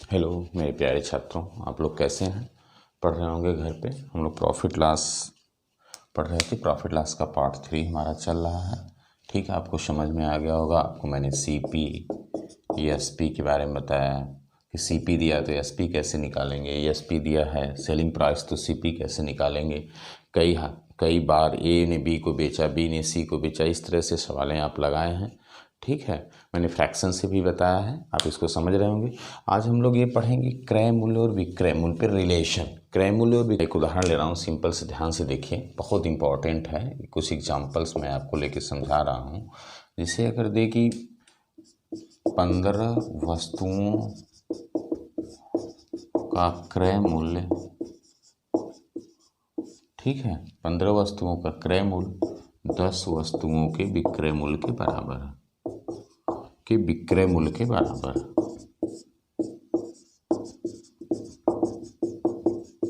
Hello मेरे प्यारे छात्रों, आप लोग कैसे हैं? पढ़ रहे होंगे घर पे। हम लोग प्रॉफिट लॉस पढ़ रहे थे। प्रॉफिट लॉस का पार्ट 3 हमारा चल रहा है। ठीक है, आपको समझ में आ गया होगा। आपको मैंने सीपी एसपी के बारे में बताया कि सीपी दिया तो एसपी कैसे निकालेंगे, एसपी दिया है सेलिंग प्राइस तो सीपी कैसे निकालेंगे। कई बार ए ने बी को बेचा, बी ने सी को बेचा, इस तरह से सवालें आप लगाए हैं। ठीक है, मैंने फ्रैक्शन से भी बताया है, आप इसको समझ रहे होंगे। आज हम लोग ये पढ़ेंगे क्रय मूल्य और विक्रय मूल्य पर रिलेशन। क्रय मूल्य और एक उदाहरण ले रहा हूँ, सिंपल से ध्यान से देखिए, बहुत इंपॉर्टेंट है। कुछ एग्जांपल्स मैं आपको लेके समझा रहा हूँ। जैसे अगर दे कि 15 वस्तुओं का क्रय मूल्य, ठीक है, 15 वस्तुओं का क्रय मूल्य 10 वस्तुओं के विक्रय मूल्य के बराबर है,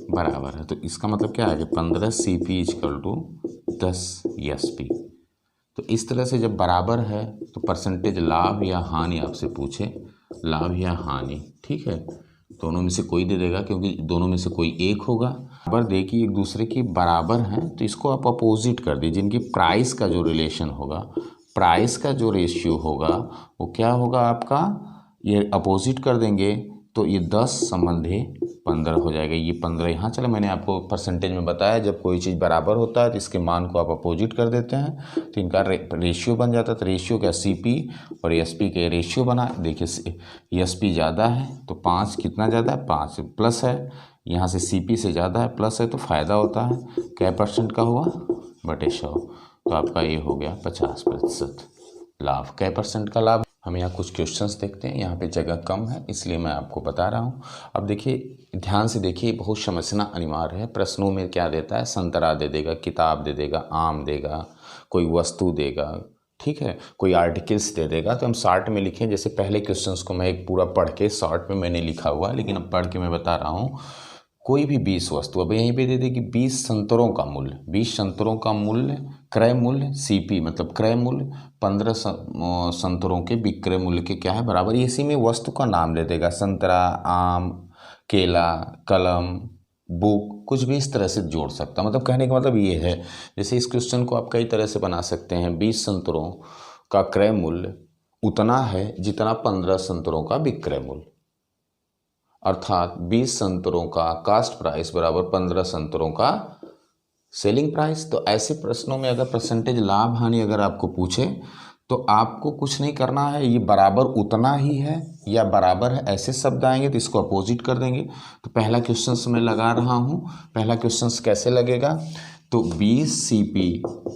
बराबर है। तो इसका मतलब क्या है कि 15 CP = 10 SP। तो इस तरह से जब बराबर है तो परसेंटेज लाभ या हानि आपसे पूछे, लाभ या हानि, ठीक है, दोनों में से कोई दे देगा, क्योंकि दोनों में से कोई एक होगा। बराबर दे कि एक दूसरे की बराबर हैं तो इसको आप अपोजिट कर दीजिए। जिनकी प्राइस का जो रिलेशन होगा, प्राइस का जो रेशियो होगा वो क्या होगा आपका, ये अपोजिट कर देंगे तो ये 10 संबंधी 15 हो जाएगा। ये 15 यहाँ चला, मैंने आपको परसेंटेज में बताया जब कोई चीज़ बराबर होता है तो इसके मान को आप अपोजिट कर देते हैं तो इनका रेशियो बन जाता है। तो रेशियो क्या, CP और SP के रेशियो बना। देखिए SP ज़्यादा है तो 5 कितना ज़्यादा है, 5 प्लस है, यहाँ से CP से ज़्यादा है, प्लस है, तो फ़ायदा होता है। क्या % का हुआ, बटे 100, तो आपका ये हो गया 50% लाभ। क्या % का लाभ। हम यहाँ कुछ क्वेश्चंस देखते हैं, यहाँ पे जगह कम है इसलिए मैं आपको बता रहा हूँ। अब देखिए, ध्यान से देखिए, बहुत समझना अनिवार्य है। प्रश्नों में क्या देता है, संतरा दे देगा, किताब दे देगा, आम देगा, कोई वस्तु देगा, ठीक है, कोई आर्टिकल्स दे देगा। तो हम शॉर्ट में लिखें। जैसे पहले क्वेश्चंस को मैं एक पूरा पढ़ के शॉर्ट में मैंने लिखा हुआ, लेकिन अब पढ़ के मैं बता रहा हूँ। कोई भी 20 वस्तु, अब यहीं पे दे दे कि 20 संतरों का मूल्य, 20 संतरों का मूल्य क्रय मूल्य CP मतलब क्रय मूल्य 15 संतरों के विक्रय मूल्य के क्या है, बराबर। इसी में वस्तु का नाम दे देगा, संतरा, आम, केला, कलम, बुक, कुछ भी इस तरह से जोड़ सकता। मतलब कहने का मतलब ये है, जैसे इस क्वेश्चन को आप कई तरह से बना सकते हैं। 20 संतरों का क्रय मूल्य उतना है जितना 15 संतरों का विक्रय मूल्य, अर्थात 20 संतरों का कास्ट प्राइस बराबर 15 संतरों का सेलिंग प्राइस। तो ऐसे प्रश्नों में अगर परसेंटेज लाभ हानि अगर आपको पूछे तो आपको कुछ नहीं करना है, ये बराबर उतना ही है या बराबर है, ऐसे शब्द आएंगे तो इसको अपोजिट कर देंगे। तो पहला क्वेश्चन मैं लगा रहा हूँ। पहला क्वेश्चन कैसे लगेगा, तो 20 CP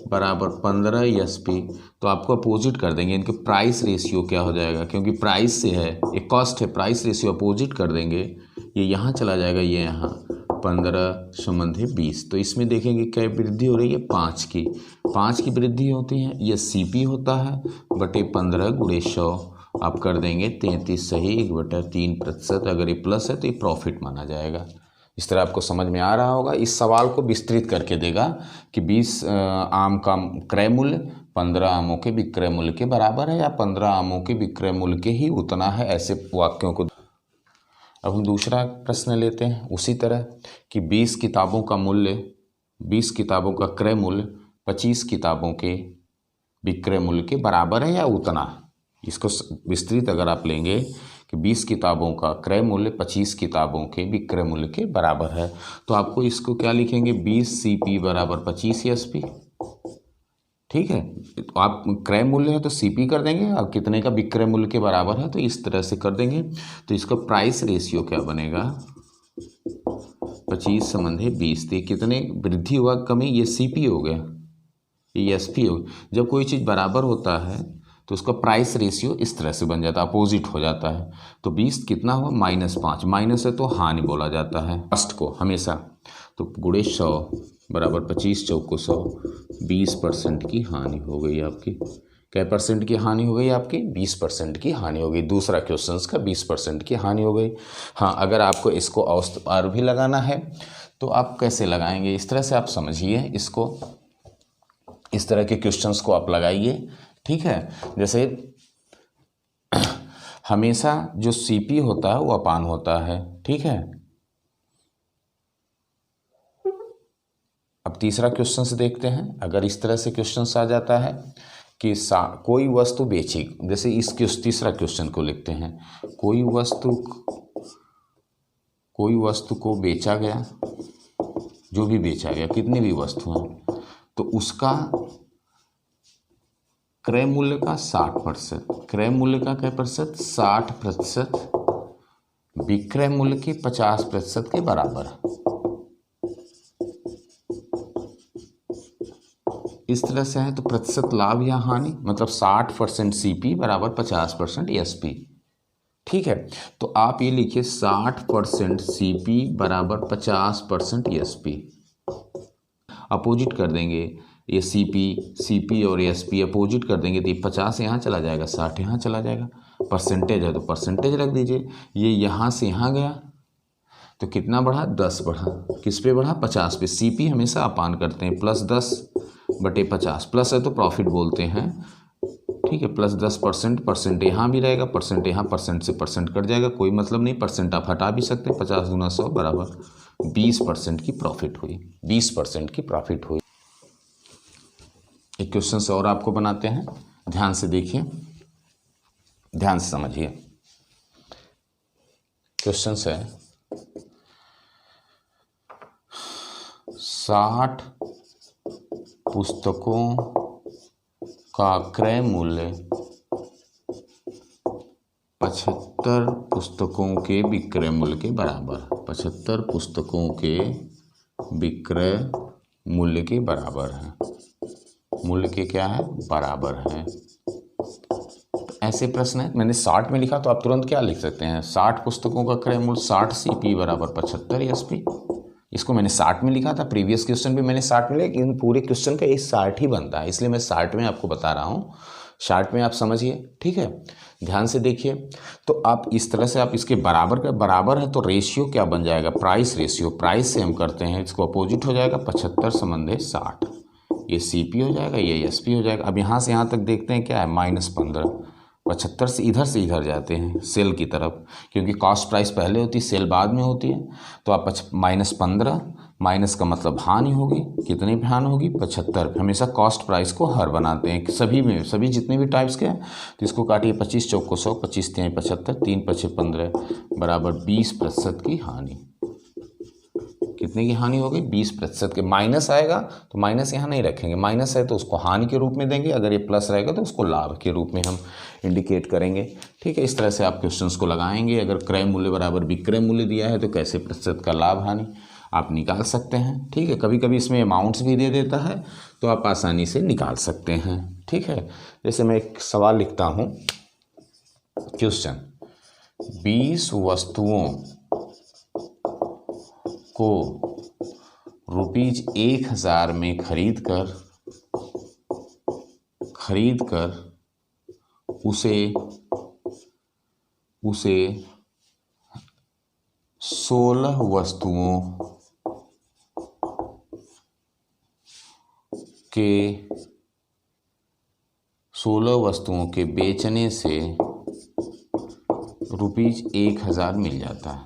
बराबर 15 SP, तो आपको अपोजिट कर देंगे। इनके प्राइस रेशियो क्या हो जाएगा, क्योंकि प्राइस से है, एक कॉस्ट है, प्राइस रेशियो अपोजिट कर देंगे। ये यहाँ चला जाएगा, ये यहाँ 15 संबंधी 20। तो इसमें देखेंगे क्या वृद्धि हो रही है, 5 की वृद्धि होती है। ये CP होता है बटे 15 गुणे 100, आप कर देंगे 33 सही, 1/3%। अगर ये प्लस है तो ये प्रॉफिट माना जाएगा। इस तरह आपको समझ में आ रहा होगा। इस सवाल को विस्तृत करके देगा कि 20 आम का क्रय मूल्य 15 आमों के विक्रय मूल्य के बराबर है या 15 आमों के विक्रय मूल्य के ही उतना है, ऐसे वाक्यों को। अब हम दूसरा प्रश्न लेते हैं उसी तरह कि 20 किताबों का मूल्य, 20 किताबों का क्रय मूल्य 25 किताबों के विक्रय मूल्य के बराबर है या उतना। इसको विस्तृत अगर आप लेंगे कि 20 किताबों का क्रय मूल्य 25 किताबों के विक्रय मूल्य के बराबर है, तो आपको इसको क्या लिखेंगे, 20 CP बराबर 25 SP, ठीक है। तो आप क्रय मूल्य है तो CP कर देंगे, अब कितने का विक्रय मूल्य के बराबर है तो इस तरह से कर देंगे। तो इसका प्राइस रेशियो क्या बनेगा, 25 संबंधी 20। तो कितने वृद्धि हुआ, कमी, ये CP हो गया, ये SP हो गया। जब कोई चीज़ बराबर होता है तो उसका प्राइस रेशियो इस तरह से बन जाता है, अपोजिट हो जाता है। तो 20 कितना हुआ, -5, माइनस है तो हानि बोला जाता है कॉस्ट को हमेशा। तो गुणे 100 बराबर 25 चौको 100, 20% की हानि हो गई आपकी। क्या % की हानि हो गई आपकी, 20% की हानि हो गई। दूसरा क्वेश्चन का 20% की हानि हो गई। हाँ, अगर आपको इसको औसत आर भी लगाना है तो आप कैसे लगाएंगे, इस तरह से आप समझिए इसको, इस तरह के क्वेश्चंस को आप लगाइए, ठीक है। जैसे हमेशा जो सीपी होता है वो अपान होता है, ठीक है। अब तीसरा क्वेश्चन से देखते हैं। अगर इस तरह से क्वेश्चन आ जाता है कि कोई वस्तु बेची, जैसे इस तीसरा क्वेश्चन को लिखते हैं, कोई वस्तु को बेचा गया, जो भी बेचा गया, कितनी भी वस्तु हैं, तो उसका क्रय मूल्य का 60%, क्रय मूल्य का क्या प्रतिशत, 60%, विक्रय मूल्य के 50% के बराबर। इस तरह से है तो प्रतिशत लाभ या हानि, मतलब 60% सीपी बराबर 50% एसपी, ठीक है। तो आप ये लिखिए 60% सीपी बराबर 50% एसपी। अपोजिट कर देंगे, ये सीपी और एसपी अपोजिट कर देंगे तो ये 50 यहाँ चला जाएगा, 60 यहाँ चला जाएगा। परसेंटेज है तो परसेंटेज रख दीजिए। ये यहाँ से यहाँ गया तो कितना बढ़ा, 10 बढ़ा। किस पे बढ़ा, 50 पे। सीपी हमेशा अपान करते हैं, +10/50, प्लस है तो प्रॉफिट बोलते हैं, ठीक है। +10%, परसेंट यहाँ भी रहेगा, परसेंट यहाँ, परसेंट से परसेंट कट जाएगा, कोई मतलब नहीं, परसेंट आप हटा भी सकते हैं। 50 × 100 बराबर 20% की प्रॉफिट हुई, 20% की प्रॉफिट हुई। एक क्वेश्चन से और आपको बनाते हैं, ध्यान से देखिए, ध्यान से समझिए। क्वेश्चन है 60 पुस्तकों का क्रय मूल्य 75 पुस्तकों के विक्रय मूल्य के बराबर, 75 पुस्तकों के विक्रय मूल्य के बराबर है। मूल्य के क्या है, बराबर है। ऐसे प्रश्न है, मैंने 60 में लिखा तो आप तुरंत क्या लिख सकते हैं, 60 पुस्तकों का क्रय मूल्य 60 सीपी बराबर 75 एसपी। इसको मैंने 60 में लिखा था, प्रीवियस क्वेश्चन भी मैंने 60 में लिखा, लेकिन पूरे क्वेश्चन का ये 60 ही बनता है, इसलिए मैं 60 में आपको बता रहा हूँ। 60 में आप समझिए, ठीक है। ध्यान से देखिए, तो आप इस तरह से आप इसके बराबर का बराबर है तो रेशियो क्या बन जाएगा, प्राइस रेशियो। प्राइस से हम करते हैं, इसको अपोजिट हो जाएगा, 75 = 60, ये सीपी हो जाएगा, ये एसपी हो जाएगा। अब यहाँ से यहाँ तक देखते हैं क्या है, -15। 75 से इधर जाते हैं सेल की तरफ, क्योंकि कॉस्ट प्राइस पहले होती है, सेल बाद में होती है। तो आप -15, माइनस का मतलब हानि होगी, कितनी हानि होगी, 75। हमेशा कॉस्ट प्राइस को हर बनाते हैं सभी में, सभी जितने भी टाइप्स के हैं। तो इसको काटिए, 25 × 4 = 100, 25 × 3 = 75, 3 × 5 = 15 बराबर 20% की हानि। कितने की हानि हो गई, 20% के। माइनस आएगा तो माइनस यहाँ नहीं रखेंगे, माइनस है तो उसको हानि के रूप में देंगे, अगर ये प्लस रहेगा तो उसको लाभ के रूप में हम इंडिकेट करेंगे, ठीक है। इस तरह से आप क्वेश्चंस को लगाएंगे। अगर क्रय मूल्य बराबर विक्रय मूल्य दिया है तो कैसे प्रतिशत का लाभ हानि आप निकाल सकते हैं, ठीक है। कभी कभी इसमें अमाउंट्स भी दे देता है तो आप आसानी से निकाल सकते हैं, ठीक है। जैसे मैं एक सवाल लिखता हूँ, क्वेश्चन, 20 वस्तुओं को ₹1000 में खरीद कर उसे 16 वस्तुओं के बेचने से ₹1000 मिल जाता है।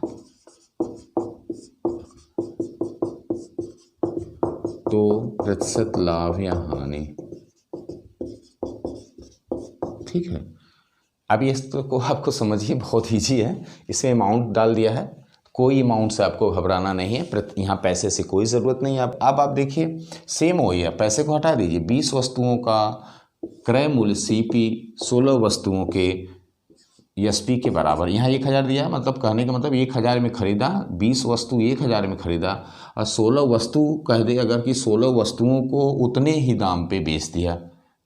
तो प्रतिशत लाभ या हानि, ठीक है। अब ये को आपको समझिए, बहुत ईजी है। इसमें अमाउंट डाल दिया है, कोई अमाउंट से आपको घबराना नहीं है, यहाँ पैसे से कोई ज़रूरत नहीं है। अब आप देखिए, सेम वही है, पैसे को हटा दीजिए। 20 वस्तुओं का क्रय मूल्य सीपी 16 वस्तुओं के एसपी के बराबर। यहाँ 1000 दिया है, मतलब कहने का मतलब 1000 में खरीदा, 20 वस्तु 1000 में खरीदा, और 16 वस्तु कह दे अगर कि 16 वस्तुओं को उतने ही दाम पे बेच दिया,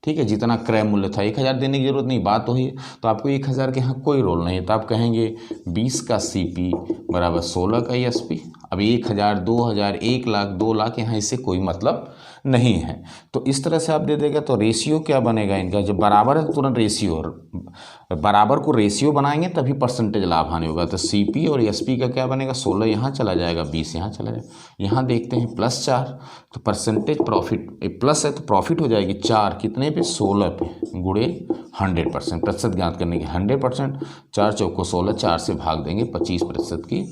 ठीक है, जितना क्रय मूल्य था। 1000 देने की जरूरत नहीं, बात वही है। तो आपको 1000 के यहाँ कोई रोल नहीं है, तो आप कहेंगे 20 का सीपी बराबर 16 का एसपी। अब 1000, 2000, 1 लाख, 2 लाख, यहाँ इससे कोई मतलब नहीं है। तो इस तरह से आप दे देगा तो रेशियो क्या बनेगा इनका, जब बराबर है तो तुरंत रेशियो, बराबर को रेशियो बनाएंगे तभी परसेंटेज लाभ हानि होगा। तो सीपी और एसपी का क्या बनेगा, 16 यहाँ चला जाएगा, 20 यहाँ चला जाएगा। यहाँ देखते हैं +4, तो परसेंटेज प्रॉफिट, प्लस है तो प्रॉफिट हो जाएगी 4, कितने पे, 16 पे। गुणे 100%, प्रतिशत ज्ञात करने की 100%, 4 चौको 16, 4 से भाग देंगे 25% की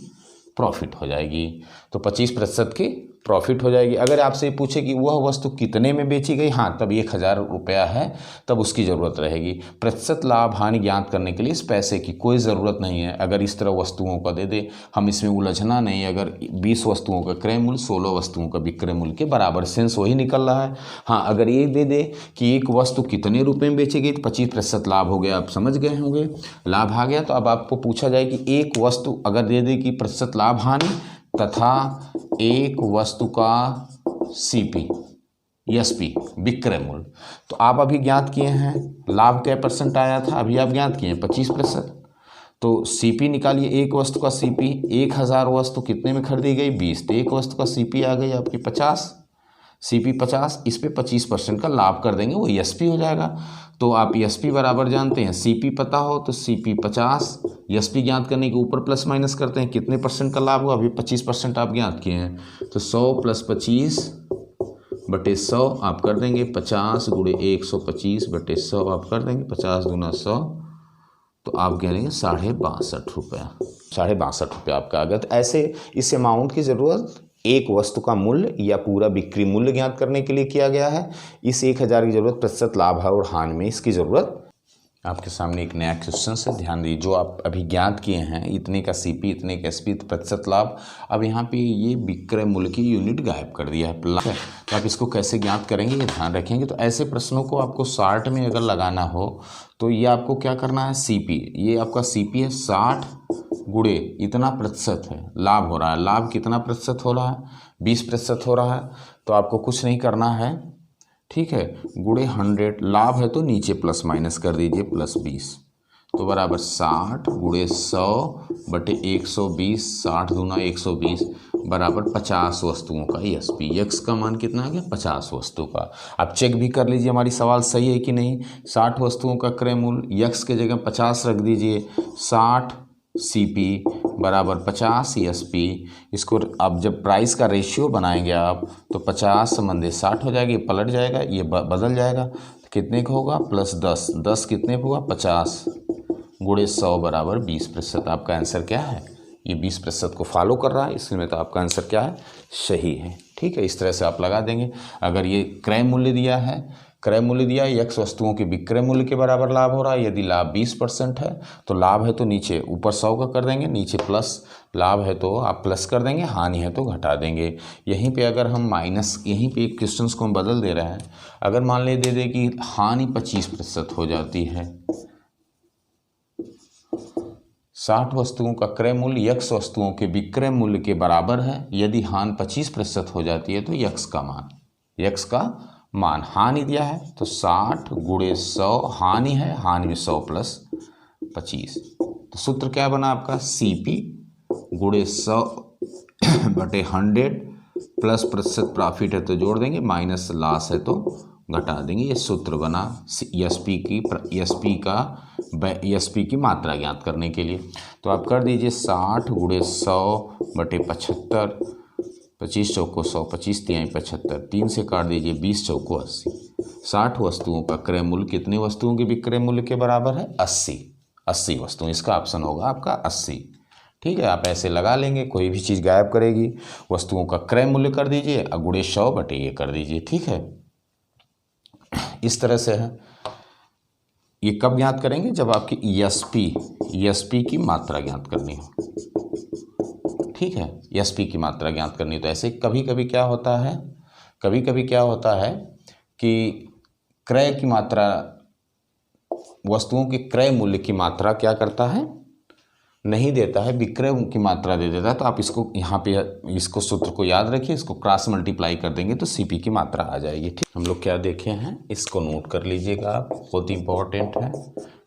प्रॉफिट हो जाएगी। तो 25% की प्रॉफिट हो जाएगी। अगर आपसे ये पूछे कि वह वस्तु कितने में बेची गई, हाँ तब 1000 रुपया है, तब उसकी ज़रूरत रहेगी। प्रतिशत लाभ हानि ज्ञात करने के लिए इस पैसे की कोई ज़रूरत नहीं है। अगर इस तरह वस्तुओं का दे दे, हम इसमें उलझना नहीं। अगर 20 वस्तुओं का क्रय मूल्य 16 वस्तुओं का विक्रय मूल्य के बराबर, सेंस वही निकल रहा है। हाँ अगर ये दे दे कि एक वस्तु कितने रुपये में बेची गई, तो 25% लाभ हो गया। आप समझ गए होंगे, लाभ आ गया। तो अब आपको पूछा जाए कि एक वस्तु अगर दे दे कि प्रतिशत लाभ हानि तथा एक वस्तु का सीपी एसपी विक्रय मूल्य, तो आप अभी ज्ञात किए हैं लाभ क्या % आया था, अभी आप ज्ञात किए हैं 25%। तो सीपी निकालिए, एक वस्तु का सीपी, 1000 वस्तु कितने में खरीदी गई, 20, तो एक वस्तु का सीपी आ गई आपकी 50, सीपी 50, इस पे 25% का लाभ कर देंगे, वो एसपी हो जाएगा। तो आप एसपी बराबर जानते हैं, सीपी पता हो तो सीपी 50, एसपी ज्ञात करने के ऊपर प्लस माइनस करते हैं, कितने % का लाभ हुआ, अभी 25% आप ज्ञात किए हैं। तो 100 + 25 बटे 100 आप कर देंगे, 50 गुणे 125 बटे 100 आप कर देंगे, 50 दूना 100, तो आप कह देंगे 62.5 रुपया, 62.5 रुपया आपका आगत। ऐसे इस अमाउंट की ज़रूरत एक वस्तु का मूल्य या पूरा बिक्री मूल्य ज्ञात करने के लिए किया गया है। इस 1000 की ज़रूरत प्रतिशत लाभ और हानि में इसकी ज़रूरत। आपके सामने एक नया क्वेश्चन से ध्यान दीजिए, जो आप अभी ज्ञात किए हैं, इतने का सीपी, इतने का एसपी, प्रतिशत लाभ। अब यहाँ पे ये विक्रय मूल्य की यूनिट गायब कर दिया है, तो आप इसको कैसे ज्ञात करेंगे ये ध्यान रखेंगे। तो ऐसे प्रश्नों को आपको शार्ट में अगर लगाना हो तो ये आपको क्या करना है, सीपी, ये आपका सीपी है 60 गुणे इतना प्रतिशत है, लाभ हो रहा है, लाभ कितना प्रतिशत हो रहा है, 20% हो रहा है। तो आपको कुछ नहीं करना है, ठीक है, गुणे 100, लाभ है तो नीचे प्लस माइनस कर दीजिए, +20, तो बराबर 60 गुणे 100 बटे 120, 60 दूना 120 बराबर 50 वस्तुओं का एसपी। यक्स का मान कितना आ गया, 50 वस्तु का। आप चेक भी कर लीजिए हमारी सवाल सही है कि नहीं। 60 वस्तुओं का क्रय मूल्य, यक्स के जगह 50 रख दीजिए, 60 सीपी बराबर 50 एसपी। इसको अब जब प्राइस का रेशियो बनाएंगे आप तो 50 संबंधी 60 हो जाएगी, पलट जाएगा, ये बदल जाएगा, तो कितने का होगा, +10, 10 कितने का हुआ, 50 गुणे 100 बराबर 20%। आपका आंसर क्या है, ये 20% को फॉलो कर रहा है, इसमें तो आपका आंसर क्या है, सही है। ठीक है, इस तरह से आप लगा देंगे। अगर ये क्रय मूल्य दिया है, क्रय मूल्य दिया है, यक्स वस्तुओं के विक्रय मूल्य के बराबर लाभ हो रहा है, यदि लाभ 20% है तो लाभ है तो नीचे ऊपर 100 का कर देंगे, नीचे प्लस, लाभ है तो आप प्लस कर देंगे, हानि है तो घटा देंगे। यहीं पे अगर हम माइनस, यहीं पे क्वेश्चंस को हम बदल दे रहे हैं। अगर मान ले दे कि हानि 25% हो जाती है, 60 वस्तुओं का क्रय मूल्य यक्स वस्तुओं के विक्रय मूल्य के बराबर है, यदि हानि 25% हो जाती है तो यक्स का मान, हानि दिया है तो 60 गुणे 100, हानि है, हानि में 100 + 25, तो सूत्र क्या बना आपका, सीपी गुणे 100 बटे 100 प्लस प्रतिशत प्रॉफिट है तो जोड़ देंगे, माइनस लॉस है तो घटा देंगे। ये सूत्र बना एसपी की मात्रा ज्ञात करने के लिए। तो आप कर दीजिए 60 गुणे 100 बटे 75, 25 चौको 100, 25 तिहाई 75, 3 से काट दीजिए, 20 चौको 80। 60 वस्तुओं का क्रय मूल्य कितने वस्तुओं के विक्रय मूल्य के बराबर है, 80 वस्तुएं। इसका ऑप्शन होगा आपका 80। ठीक है, आप ऐसे लगा लेंगे, कोई भी चीज़ गायब करेगी, वस्तुओं का क्रय मूल्य कर दीजिए, गुणे 100 बटे ये कर दीजिए। ठीक है, इस तरह से है। ये कब ज्ञात करेंगे, जब आपकी एसपी की मात्रा ज्ञात करनी हो। ठीक है, एसपी की मात्रा ज्ञात करनी। तो ऐसे कभी कभी क्या होता है कि क्रय की मात्रा, वस्तुओं के क्रय मूल्य की मात्रा क्या करता है, नहीं देता है, विक्रय की मात्रा दे देता है। तो आप इसको यहाँ पे इसको सूत्र को याद रखिए, इसको क्रॉस मल्टीप्लाई कर देंगे तो सीपी की मात्रा आ जाएगी। ठीक, हम लोग क्या देखे हैं, इसको नोट कर लीजिएगा आप, बहुत इंपॉर्टेंट है।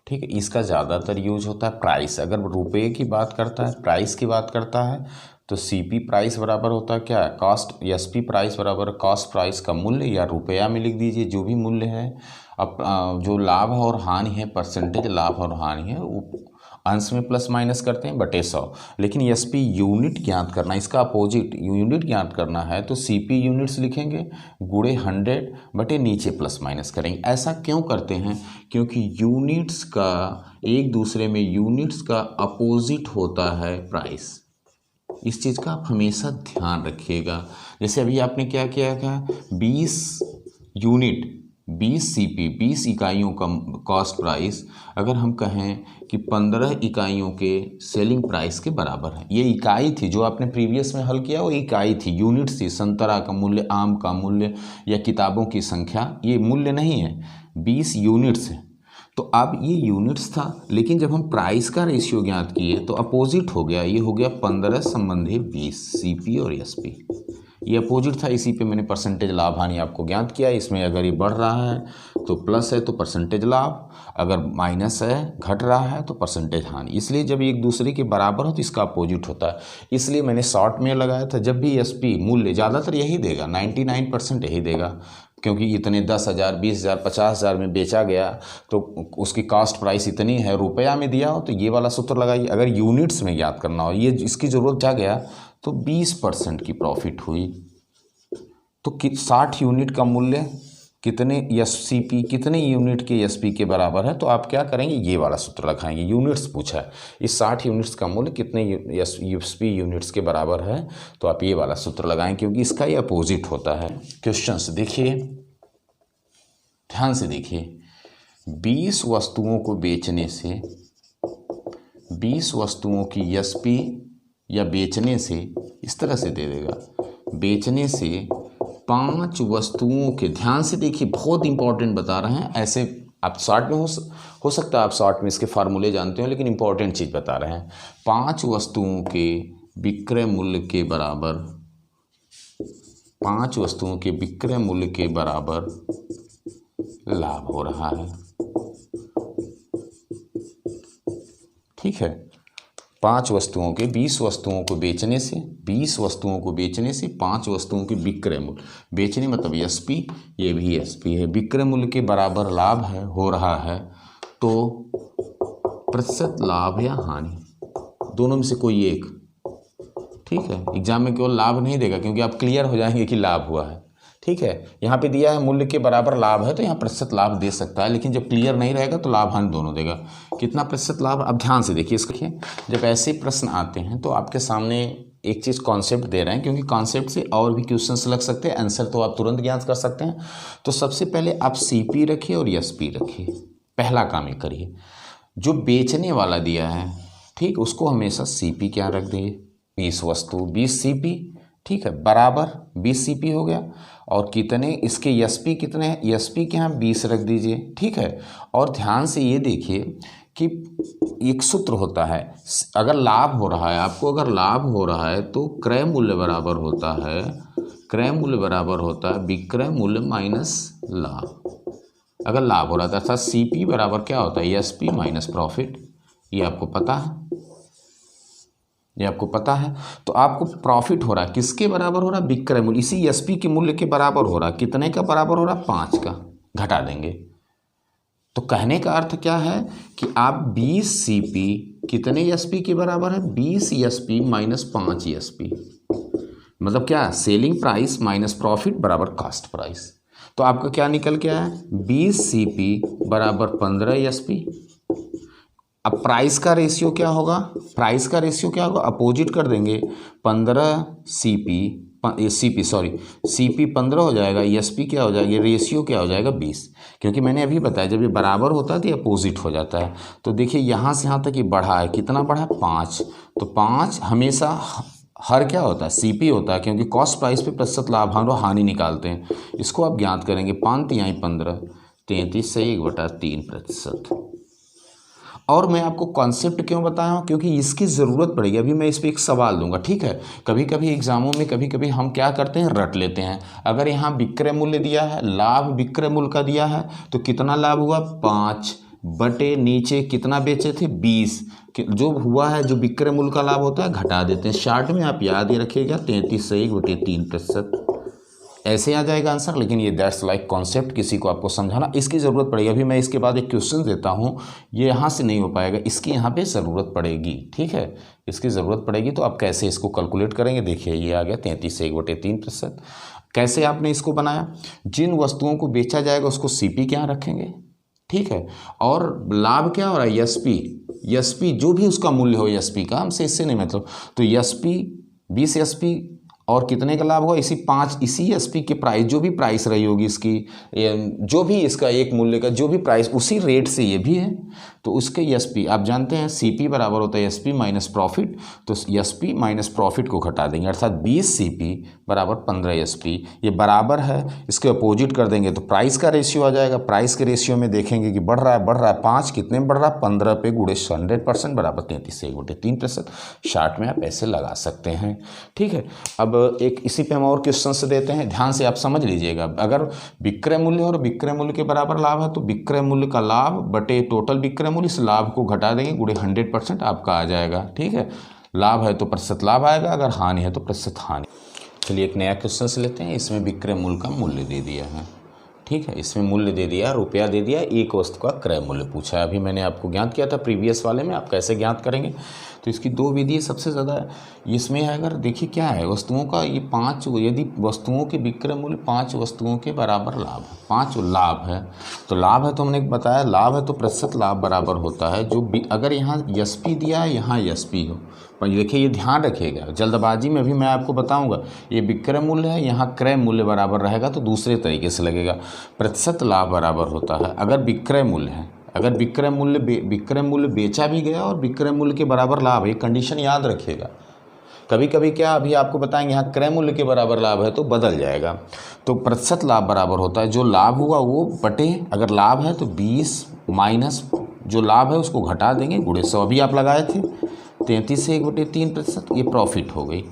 ठीक है, इसका ज़्यादातर यूज होता है प्राइस। अगर रुपये की बात करता है, प्राइस की बात करता है, तो सीपी प्राइस बराबर होता है क्या, कॉस्ट, एसपी प्राइस बराबर कॉस्ट प्राइस का मूल्य, या रुपया में लिख दीजिए जो भी मूल्य है। अब जो लाभ और हानि है, परसेंटेज लाभ और हानि है, अंश में प्लस माइनस करते हैं बटे 100। लेकिन एसपी यूनिट ज्ञात करना, इसका अपोजिट यूनिट ज्ञात करना है तो सीपी यूनिट्स लिखेंगे गुणे 100 बटे नीचे प्लस माइनस करेंगे। ऐसा क्यों करते हैं? क्योंकि यूनिट्स का एक दूसरे में यूनिट्स का अपोजिट होता है प्राइस। इस चीज़ का आप हमेशा ध्यान रखिएगा। जैसे अभी आपने क्या किया था, 20 यूनिट 20 सीपी 20 इकाइयों का कॉस्ट प्राइस अगर हम कहें कि 15 इकाइयों के सेलिंग प्राइस के बराबर है। ये इकाई थी जो आपने प्रीवियस में हल किया, वो इकाई थी, यूनिट्स थी। संतरा का मूल्य, आम का मूल्य या किताबों की संख्या, ये मूल्य नहीं है, 20 यूनिट्स है। तो अब ये यूनिट्स था, लेकिन जब हम प्राइस का रेशियो ज्ञात किए तो अपोजिट हो गया, ये हो गया 15 संबंधी 20 सीपी और एसपी, ये अपोजिट था। इसी पे मैंने परसेंटेज लाभ हानि आपको ज्ञात किया। इसमें अगर ये बढ़ रहा है तो प्लस है तो परसेंटेज लाभ, अगर माइनस है घट रहा है तो परसेंटेज हानि। इसलिए जब एक दूसरे के बराबर हो तो इसका अपोजिट होता है। इसलिए मैंने शॉर्ट में लगाया था, जब भी एसपी मूल्य ज़्यादातर यही देगा, 99% यही देगा, क्योंकि इतने 10,000 20,000 50,000 में बेचा गया तो उसकी कॉस्ट प्राइस इतनी है, रुपया में दिया हो तो ये वाला सूत्र लगाइए। अगर यूनिट्स में ज्ञात करना हो, ये इसकी ज़रूरत क्या गया तो 20% की प्रॉफिट हुई तो 60 यूनिट का मूल्य कितने एससीपी, कितने यूनिट के एसपी के बराबर है, तो आप क्या करेंगे, ये वाला सूत्र लगाएंगे। यूनिट्स पूछा है, इस 60 यूनिट्स का मूल्य कितने एसपी यूनिट्स के बराबर है, तो आप ये वाला सूत्र लगाएंगे, क्योंकि इसका ये अपोजिट होता है। क्वेश्चंस देखिए, ध्यान से देखिए। 20 वस्तुओं को बेचने से, 20 वस्तुओं की एसपी या बेचने से, इस तरह से दे देगा, बेचने से 5 वस्तुओं के, ध्यान से देखिए बहुत इंपॉर्टेंट बता रहे हैं। ऐसे आप शॉर्ट में हो सकता है आप शॉर्ट में इसके फार्मूले जानते हो, लेकिन इंपॉर्टेंट चीज़ बता रहे हैं। 5 वस्तुओं के विक्रय मूल्य के बराबर, 5 वस्तुओं के विक्रय मूल्य के बराबर लाभ हो रहा है। ठीक है, 5 वस्तुओं के 20 वस्तुओं को बेचने से, 20 वस्तुओं को बेचने से 5 वस्तुओं के विक्रय मूल्य, बेचने मतलब एसपी, ये भी एसपी है, विक्रय मूल्य के बराबर लाभ है, हो रहा है, तो प्रतिशत लाभ या हानि, दोनों में से कोई एक। ठीक है, एग्जाम में केवल लाभ नहीं देगा, क्योंकि आप क्लियर हो जाएंगे कि लाभ हुआ है। ठीक है, यहाँ पे दिया है मूल्य के बराबर लाभ है, तो यहाँ प्रतिशत लाभ दे सकता है, लेकिन जब क्लियर नहीं रहेगा तो लाभ हानि दोनों देगा। कितना प्रतिशत लाभ, अब ध्यान से देखिए इसको। जब ऐसे प्रश्न आते हैं तो आपके सामने एक चीज़ कॉन्सेप्ट दे रहे हैं, क्योंकि कॉन्सेप्ट से और भी क्वेश्चंस लग सकते हैं, आंसर तो आप तुरंत ज्ञात कर सकते हैं। तो सबसे पहले आप सीपी रखिए और एसपी रखिए, पहला काम ये करिए। जो बेचने वाला दिया है, ठीक, उसको हमेशा सीपी क्या रख दिए, 20 वस्तु 20 सीपी, ठीक है, बराबर 20 सीपी हो गया। और कितने इसके एसपी कितने हैं, एसपी के यहाँ 20 रख दीजिए। ठीक है, और ध्यान से ये देखिए कि एक सूत्र होता है, अगर लाभ हो रहा है आपको, अगर लाभ हो रहा है तो क्रय मूल्य बराबर होता है, क्रय मूल्य बराबर होता है विक्रय मूल्य माइनस लाभ। अगर लाभ हो रहा था, अर्थात सीपी बराबर क्या होता है, एसपी माइनस प्रॉफिट। ये आपको पता है, ये आपको पता है। तो आपको प्रॉफिट हो रहा है, किसके बराबर हो रहा है, विक्रय मूल्य, इसी एसपी के मूल्य के बराबर हो रहा है। कितने का बराबर हो रहा है, 5 का, घटा देंगे। तो कहने का अर्थ क्या है कि आप 20 सीपी कितने एसपी के बराबर है, 20 एसपी माइनस 5 एसपी, मतलब क्या, सेलिंग प्राइस माइनस प्रॉफिट बराबर कॉस्ट प्राइस। तो आपका क्या निकल के आया, 20 सीपी बराबर 15 एसपी। अब प्राइस का रेशियो क्या होगा, प्राइस का रेशियो क्या होगा, अपोजिट कर देंगे, 15 सीपी 15 हो जाएगा, एसपी क्या हो जाएगा, रेशियो क्या हो जाएगा 20, क्योंकि मैंने अभी बताया जब ये बराबर होता है तो ये अपोजिट हो जाता है। तो देखिए यहाँ से यहाँ तक ये बढ़ा है, कितना बढ़ा है, 5। तो 5 हमेशा हर क्या होता है, सीपी होता है, क्योंकि कॉस्ट प्राइस पे प्रतिशत लाभ हानि निकालते हैं। इसको आप ज्ञात करेंगे, 5 तिहाई 15, 33 से 1/3%। और मैं आपको कॉन्सेप्ट क्यों बताया हूँ, क्योंकि इसकी ज़रूरत पड़ेगी। अभी मैं इस पर एक सवाल दूंगा, ठीक है। कभी कभी एग्जामों में कभी कभी हम क्या करते हैं, रट लेते हैं। अगर यहाँ विक्रय मूल्य दिया है, लाभ विक्रय मूल्य का दिया है, तो कितना लाभ हुआ, 5 बटे नीचे कितना बेचे थे, 20, जो हुआ है, जो विक्रय मूल्य का लाभ होता है घटा देते हैं। शार्ट में आप याद ही रखिएगा, 33 से 1/3%। ऐसे आ जाएगा आंसर, लेकिन ये दैट्स लाइक कॉन्सेप्ट, किसी को आपको समझाना इसकी ज़रूरत पड़ेगी। अभी मैं इसके बाद एक क्वेश्चन देता हूँ, ये यहाँ से नहीं हो पाएगा, इसकी यहाँ पे ज़रूरत पड़ेगी, ठीक है, इसकी ज़रूरत पड़ेगी। तो आप कैसे इसको कैलकुलेट करेंगे, देखिए ये आ गया 33 से 1/3%। कैसे आपने इसको बनाया, जिन वस्तुओं को बेचा जाएगा उसको CP क्या रखेंगे, ठीक है, और लाभ क्या हो रहा है, SP जो भी उसका मूल्य हो SP का, हमसे इससे नहीं मतलब, तो SP 20 SP और कितने का लाभ हुआ, इसी SP के प्राइस, जो भी प्राइस रही होगी इसकी, जो भी इसका एक मूल्य का जो भी प्राइस, उसी रेट से ये भी है, तो उसके SP आप जानते हैं CP बराबर होता है SP माइनस प्रॉफिट, तो SP माइनस प्रॉफिट को घटा देंगे, अर्थात 20 CP बराबर 15 SP। ये बराबर है, इसके अपोजिट कर देंगे तो प्राइस का रेशियो आ जाएगा। प्राइस के रेशियो में देखेंगे कि बढ़ रहा है 5 कितने में बढ़ रहा है, 15 पे गुणे 100% बराबर 33 से 1/3%। शार्ट में आप ऐसे लगा सकते हैं, ठीक है। अब एक इसी पे हम और क्वेश्चन से देते हैं, ध्यान से आप समझ लीजिएगा। अगर विक्रय मूल्य और विक्रय मूल्य के बराबर लाभ है तो विक्रय मूल्य का लाभ बटे टोटल विक्रय मूल्य, इस लाभ को घटा देंगे गुणे 100% आपका आ जाएगा, ठीक है। लाभ है तो प्रतिशत लाभ आएगा, अगर हानि है तो प्रतिशत हानि। चलिए एक नया क्वेश्चन से लेते हैं। इसमें विक्रय मूल्य का मूल्य दे दिया है, ठीक है, इसमें मूल्य दे दिया, रुपया दे दिया, एक वस्तु का क्रय मूल्य पूछा है। अभी मैंने आपको ज्ञात किया था प्रीवियस वाले में, आप कैसे ज्ञात करेंगे, तो इसकी 2 विधि सबसे ज़्यादा इसमें है। अगर देखिए क्या है, वस्तुओं का ये 5, यदि वस्तुओं के विक्रय मूल्य 5 वस्तुओं के बराबर लाभ है, 5 लाभ है, तो लाभ है तो हमने बताया लाभ है तो प्रतिशत लाभ बराबर होता है जो अगर यहाँ SP दिया है, यहाँ SP हो, पर देखिए ये ध्यान रखिएगा, जल्दबाजी में भी मैं आपको बताऊंगा, ये विक्रय मूल्य है, यहाँ क्रय मूल्य बराबर रहेगा तो दूसरे तरीके से लगेगा। प्रतिशत लाभ बराबर होता है अगर विक्रय मूल्य है, अगर विक्रय मूल्य बेचा भी गया और विक्रय मूल्य के बराबर लाभ है, ये कंडीशन याद रखिएगा। कभी कभी क्या, अभी आपको बताएंगे यहाँ क्रय मूल्य के बराबर लाभ है तो बदल जाएगा। तो प्रतिशत लाभ बराबर होता है जो लाभ हुआ वो बटे, अगर लाभ है तो 20 माइनस जो लाभ है उसको घटा देंगे गुणे 100। अभी आप लगाए थे 33 से 1/3%, ये प्रॉफिट हो गई।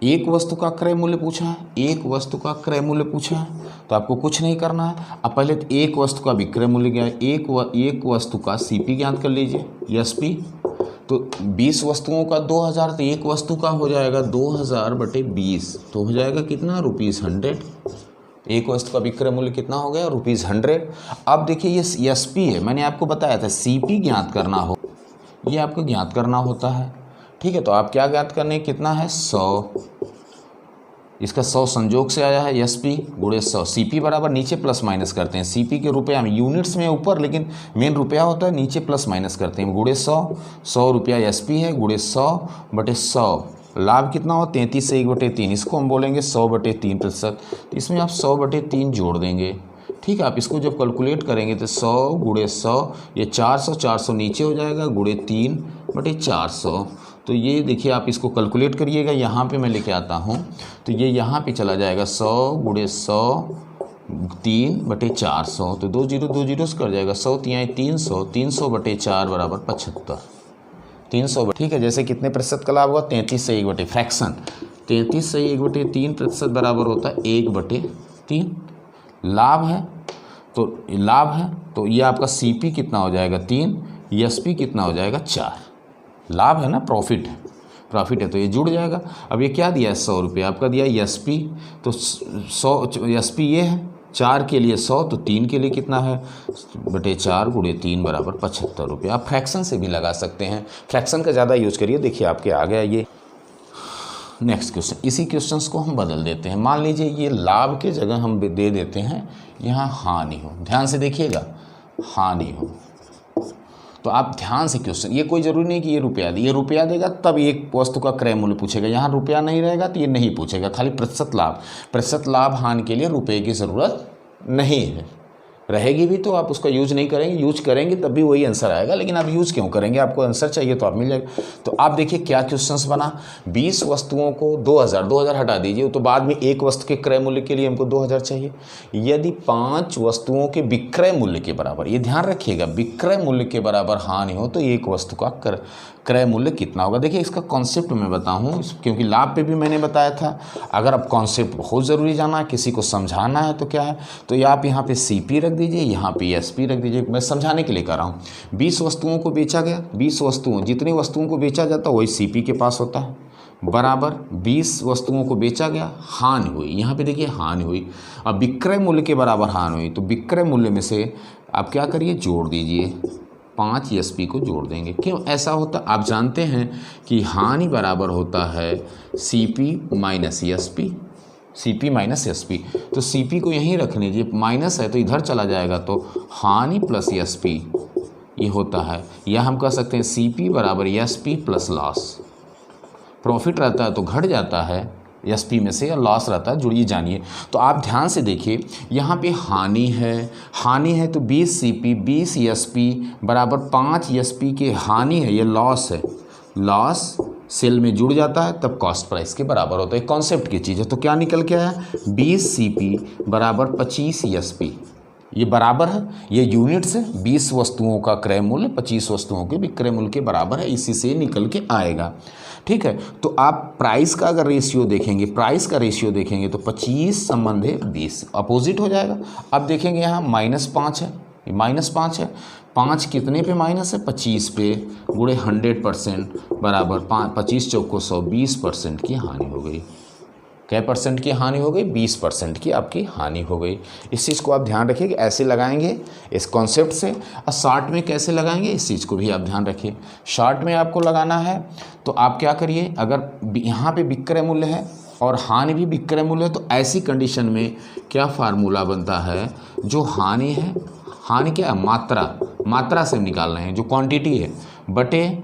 एक वस्तु का क्रय मूल्य पूछा है, एक वस्तु का क्रय मूल्य पूछा है, तो आपको कुछ नहीं करना है। अब पहले तो एक वस्तु का विक्रय मूल्य क्या है, एक वस्तु का CP ज्ञात कर लीजिए, SP। तो 20 वस्तुओं का 2000, तो एक वस्तु का हो जाएगा 2000/20, तो हो जाएगा कितना, ₹100। एक वस्तु का विक्रय मूल्य कितना हो गया, ₹100। अब देखिए ये SP है, मैंने आपको बताया था CP ज्ञात करना हो, ये आपको ज्ञात करना होता है, ठीक है। तो आप क्या ज्ञात करने, कितना है 100, इसका 100 संजोग से आया है, SP गुणे 100। CP बराबर नीचे प्लस माइनस करते हैं, CP के रुपया में यूनिट्स में ऊपर, लेकिन मेन रुपया होता है, नीचे प्लस माइनस करते हैं, गुणे 100 रुपया SP है, गुणे 100/100। लाभ कितना हो, 33 से 1/3, इसको हम बोलेंगे 100/3%। तो इसमें आप 100/3 जोड़ देंगे, ठीक है। आप इसको जब कैलकुलेट करेंगे तो 100 गुणे 100, ये 400 नीचे हो जाएगा, गुणे 3/400। तो ये देखिए आप इसको कैलकुलेट करिएगा, यहाँ पे मैं लेके आता हूँ, तो ये यहाँ पे चला जाएगा 100 गुणे 100 3/400, तो 2 जीरो से कर जाएगा, 100 तियाँ 300, 300/4 बराबर 75, 300, ठीक है। जैसे कितने प्रतिशत का लाभ हुआ, 33 से 1/, फ्रैक्शन 33 से 1/3% बराबर होता है 1/3। लाभ है तो ये आपका CP कितना हो जाएगा 3, SP कितना हो जाएगा 4। लाभ है ना, प्रॉफिट है तो ये जुड़ जाएगा। अब ये क्या दिया है, 100 रुपये आपका दिया है SP, तो 100 SP ये है, 4 के लिए 100, तो 3 के लिए कितना है, /4 गुणे 3 बराबर 75 रुपये। आप फ्रैक्शन से भी लगा सकते हैं, फ्रैक्शन का ज़्यादा यूज करिए। देखिए आपके आ गया ये नेक्स्ट क्वेश्चन। इसी क्वेश्चंस को हम बदल देते हैं। मान लीजिए ये लाभ के जगह हम दे देते हैं यहाँ हानि हो, ध्यान से देखिएगा, हानि हो। तो आप ध्यान से क्वेश्चन, ये कोई ज़रूरी नहीं कि ये रुपया देगा तब एक वस्तु का क्रय मूल्य पूछेगा, यहाँ रुपया नहीं रहेगा तो ये नहीं पूछेगा, खाली प्रतिशत लाभ हानि के लिए रुपये की ज़रूरत नहीं है। रहेगी भी तो आप उसका यूज नहीं करेंगे, यूज करेंगे तब भी वही आंसर आएगा, लेकिन आप यूज क्यों करेंगे, आपको आंसर चाहिए तो आप मिल जाएगा। तो आप देखिए क्या क्वेश्चंस बना, 20 वस्तुओं को 2000 हटा दीजिए, तो बाद में एक वस्तु के क्रय मूल्य के लिए हमको 2000 चाहिए। यदि 5 वस्तुओं के विक्रय मूल्य के बराबर, ये ध्यान रखिएगा, विक्रय मूल्य के बराबर हानि हो तो एक वस्तु का क्रय मूल्य कितना होगा। देखिए इसका कॉन्सेप्ट मैं बताऊँ, क्योंकि लाभ पे भी मैंने बताया था। अगर आप कॉन्सेप्ट बहुत ज़रूरी जाना है, किसी को समझाना है तो क्या है, तो आप यहाँ पे CP रख दीजिए, यहाँ पे SP रख दीजिए। मैं समझाने के लिए कर रहा हूँ। 20 वस्तुओं को बेचा गया, 20 वस्तुओं, जितनी वस्तुओं को बेचा जाता है वही CP के पास होता है। बराबर 20 वस्तुओं को बेचा गया, हानि हुई, यहाँ पे देखिए हानि हुई। अब विक्रय मूल्य के बराबर हानि हुई, तो विक्रय मूल्य में से आप क्या करिए, जोड़ दीजिए, 5 एसपी को जोड़ देंगे। क्यों ऐसा होता, आप जानते हैं कि हानि बराबर होता है CP minus SP, CP minus SP. तो सीपी को यहीं रख लीजिए, माइनस है तो इधर चला जाएगा, तो हानि प्लस एसपी ये होता है। या हम कह सकते हैं सीपी बराबर एसपी प्लस लॉस। प्रॉफिट रहता है तो घट जाता है एसपी में से, या लॉस रहता है, जुड़िए जानिए। तो आप ध्यान से देखिए, यहाँ पे हानि है तो 20 सीपी 20 एसपी बराबर 5 एसपी के हानि है, ये लॉस है, लॉस सेल में जुड़ जाता है तब कॉस्ट प्राइस के बराबर होता है। कॉन्सेप्ट की चीज़ है। तो क्या निकल के आया, 20 सीपी बराबर 25 एसपी, ये बराबर है, ये यूनिट्स है, 20 वस्तुओं का क्रय मूल्य 25 वस्तुओं के विक्रय मूल्य के बराबर है, इसी से निकल के आएगा। ठीक है, तो आप प्राइस का अगर रेशियो देखेंगे, प्राइस का रेशियो देखेंगे तो 25 संबंधे 20 अपोजिट हो जाएगा। अब देखेंगे यहाँ -5 है, -5 है, 5 कितने पे माइनस है, 25 पे, गुणे 100% बराबर 25 चौको 100, 20% की हानि हो गई। क्या परसेंट की हानि हो गई, 20% की आपकी हानि हो गई। इस चीज़ को आप ध्यान रखिए कि ऐसे लगाएंगे इस कॉन्सेप्ट से। और शॉर्ट में कैसे लगाएंगे, इस चीज़ को भी आप ध्यान रखिए। शॉर्ट में आपको लगाना है तो आप क्या करिए, अगर यहाँ पे विक्रय मूल्य है और हानि भी विक्रय मूल्य है, तो ऐसी कंडीशन में क्या फार्मूला बनता है, जो हानि है, हानि क्या है, मात्रा से निकाल रहे हैं, जो क्वांटिटी है, बटे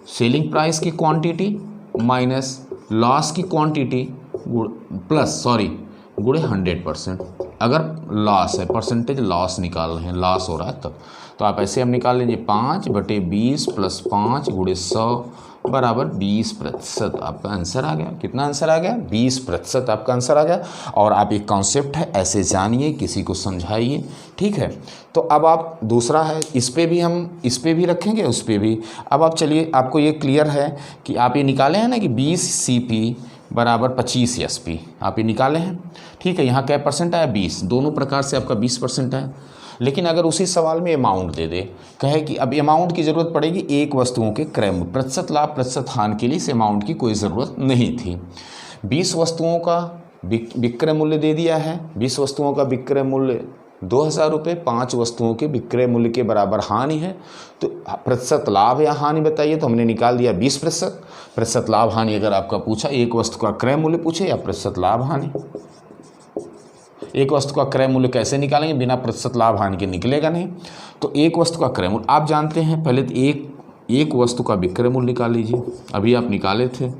सेलिंग प्राइस की क्वांटिटी माइनस लॉस की क्वांटिटी गुणे 100%। अगर लॉस है, परसेंटेज लॉस निकाल रहे हैं, लॉस हो रहा है तब, तो आप ऐसे हम निकाल लीजिए 5/20 + 5 × 100 बराबर 20%। आपका आंसर आ गया। कितना आंसर आ गया, 20% आपका आंसर आ गया। और आप एक कॉन्सेप्ट है, ऐसे जानिए, किसी को समझाइए। ठीक है, तो अब आप दूसरा है, इस पे भी हम इस पे भी रखेंगे, उस पे भी। अब आप चलिए, आपको ये क्लियर है कि आप ये निकाले हैं ना कि 20 सीपी बराबर 25 एसपी, आप ये निकाले हैं। ठीक है, यहाँ क्या परसेंट आया, 20, दोनों प्रकार से आपका 20% है। लेकिन अगर उसी सवाल में अमाउंट दे दे, कहे कि अब अमाउंट की ज़रूरत पड़ेगी एक वस्तुओं के क्रय मूल्य, प्रतिशत लाभ प्रतिशत हानि के लिए इस अमाउंट की कोई ज़रूरत नहीं थी। 20 वस्तुओं का विक्रय मूल्य दे दिया है, 20 वस्तुओं का विक्रय मूल्य 2000 रुपये, 5 वस्तुओं के विक्रय मूल्य के बराबर हानि है, तो प्रतिशत लाभ या हानि बताइए, तो हमने निकाल दिया 20%। प्रतिशत लाभ हानि अगर आपका पूछा, एक वस्तु का क्रय मूल्य पूछे या प्रतिशत लाभ हानि, एक वस्तु का क्रय मूल्य कैसे निकालेंगे, बिना प्रतिशत लाभ हानि के निकलेगा नहीं। तो एक वस्तु का क्रय मूल्य आप जानते हैं, पहले तो एक वस्तु का विक्रय मूल्य निकाल लीजिए, अभी आप निकाले थे।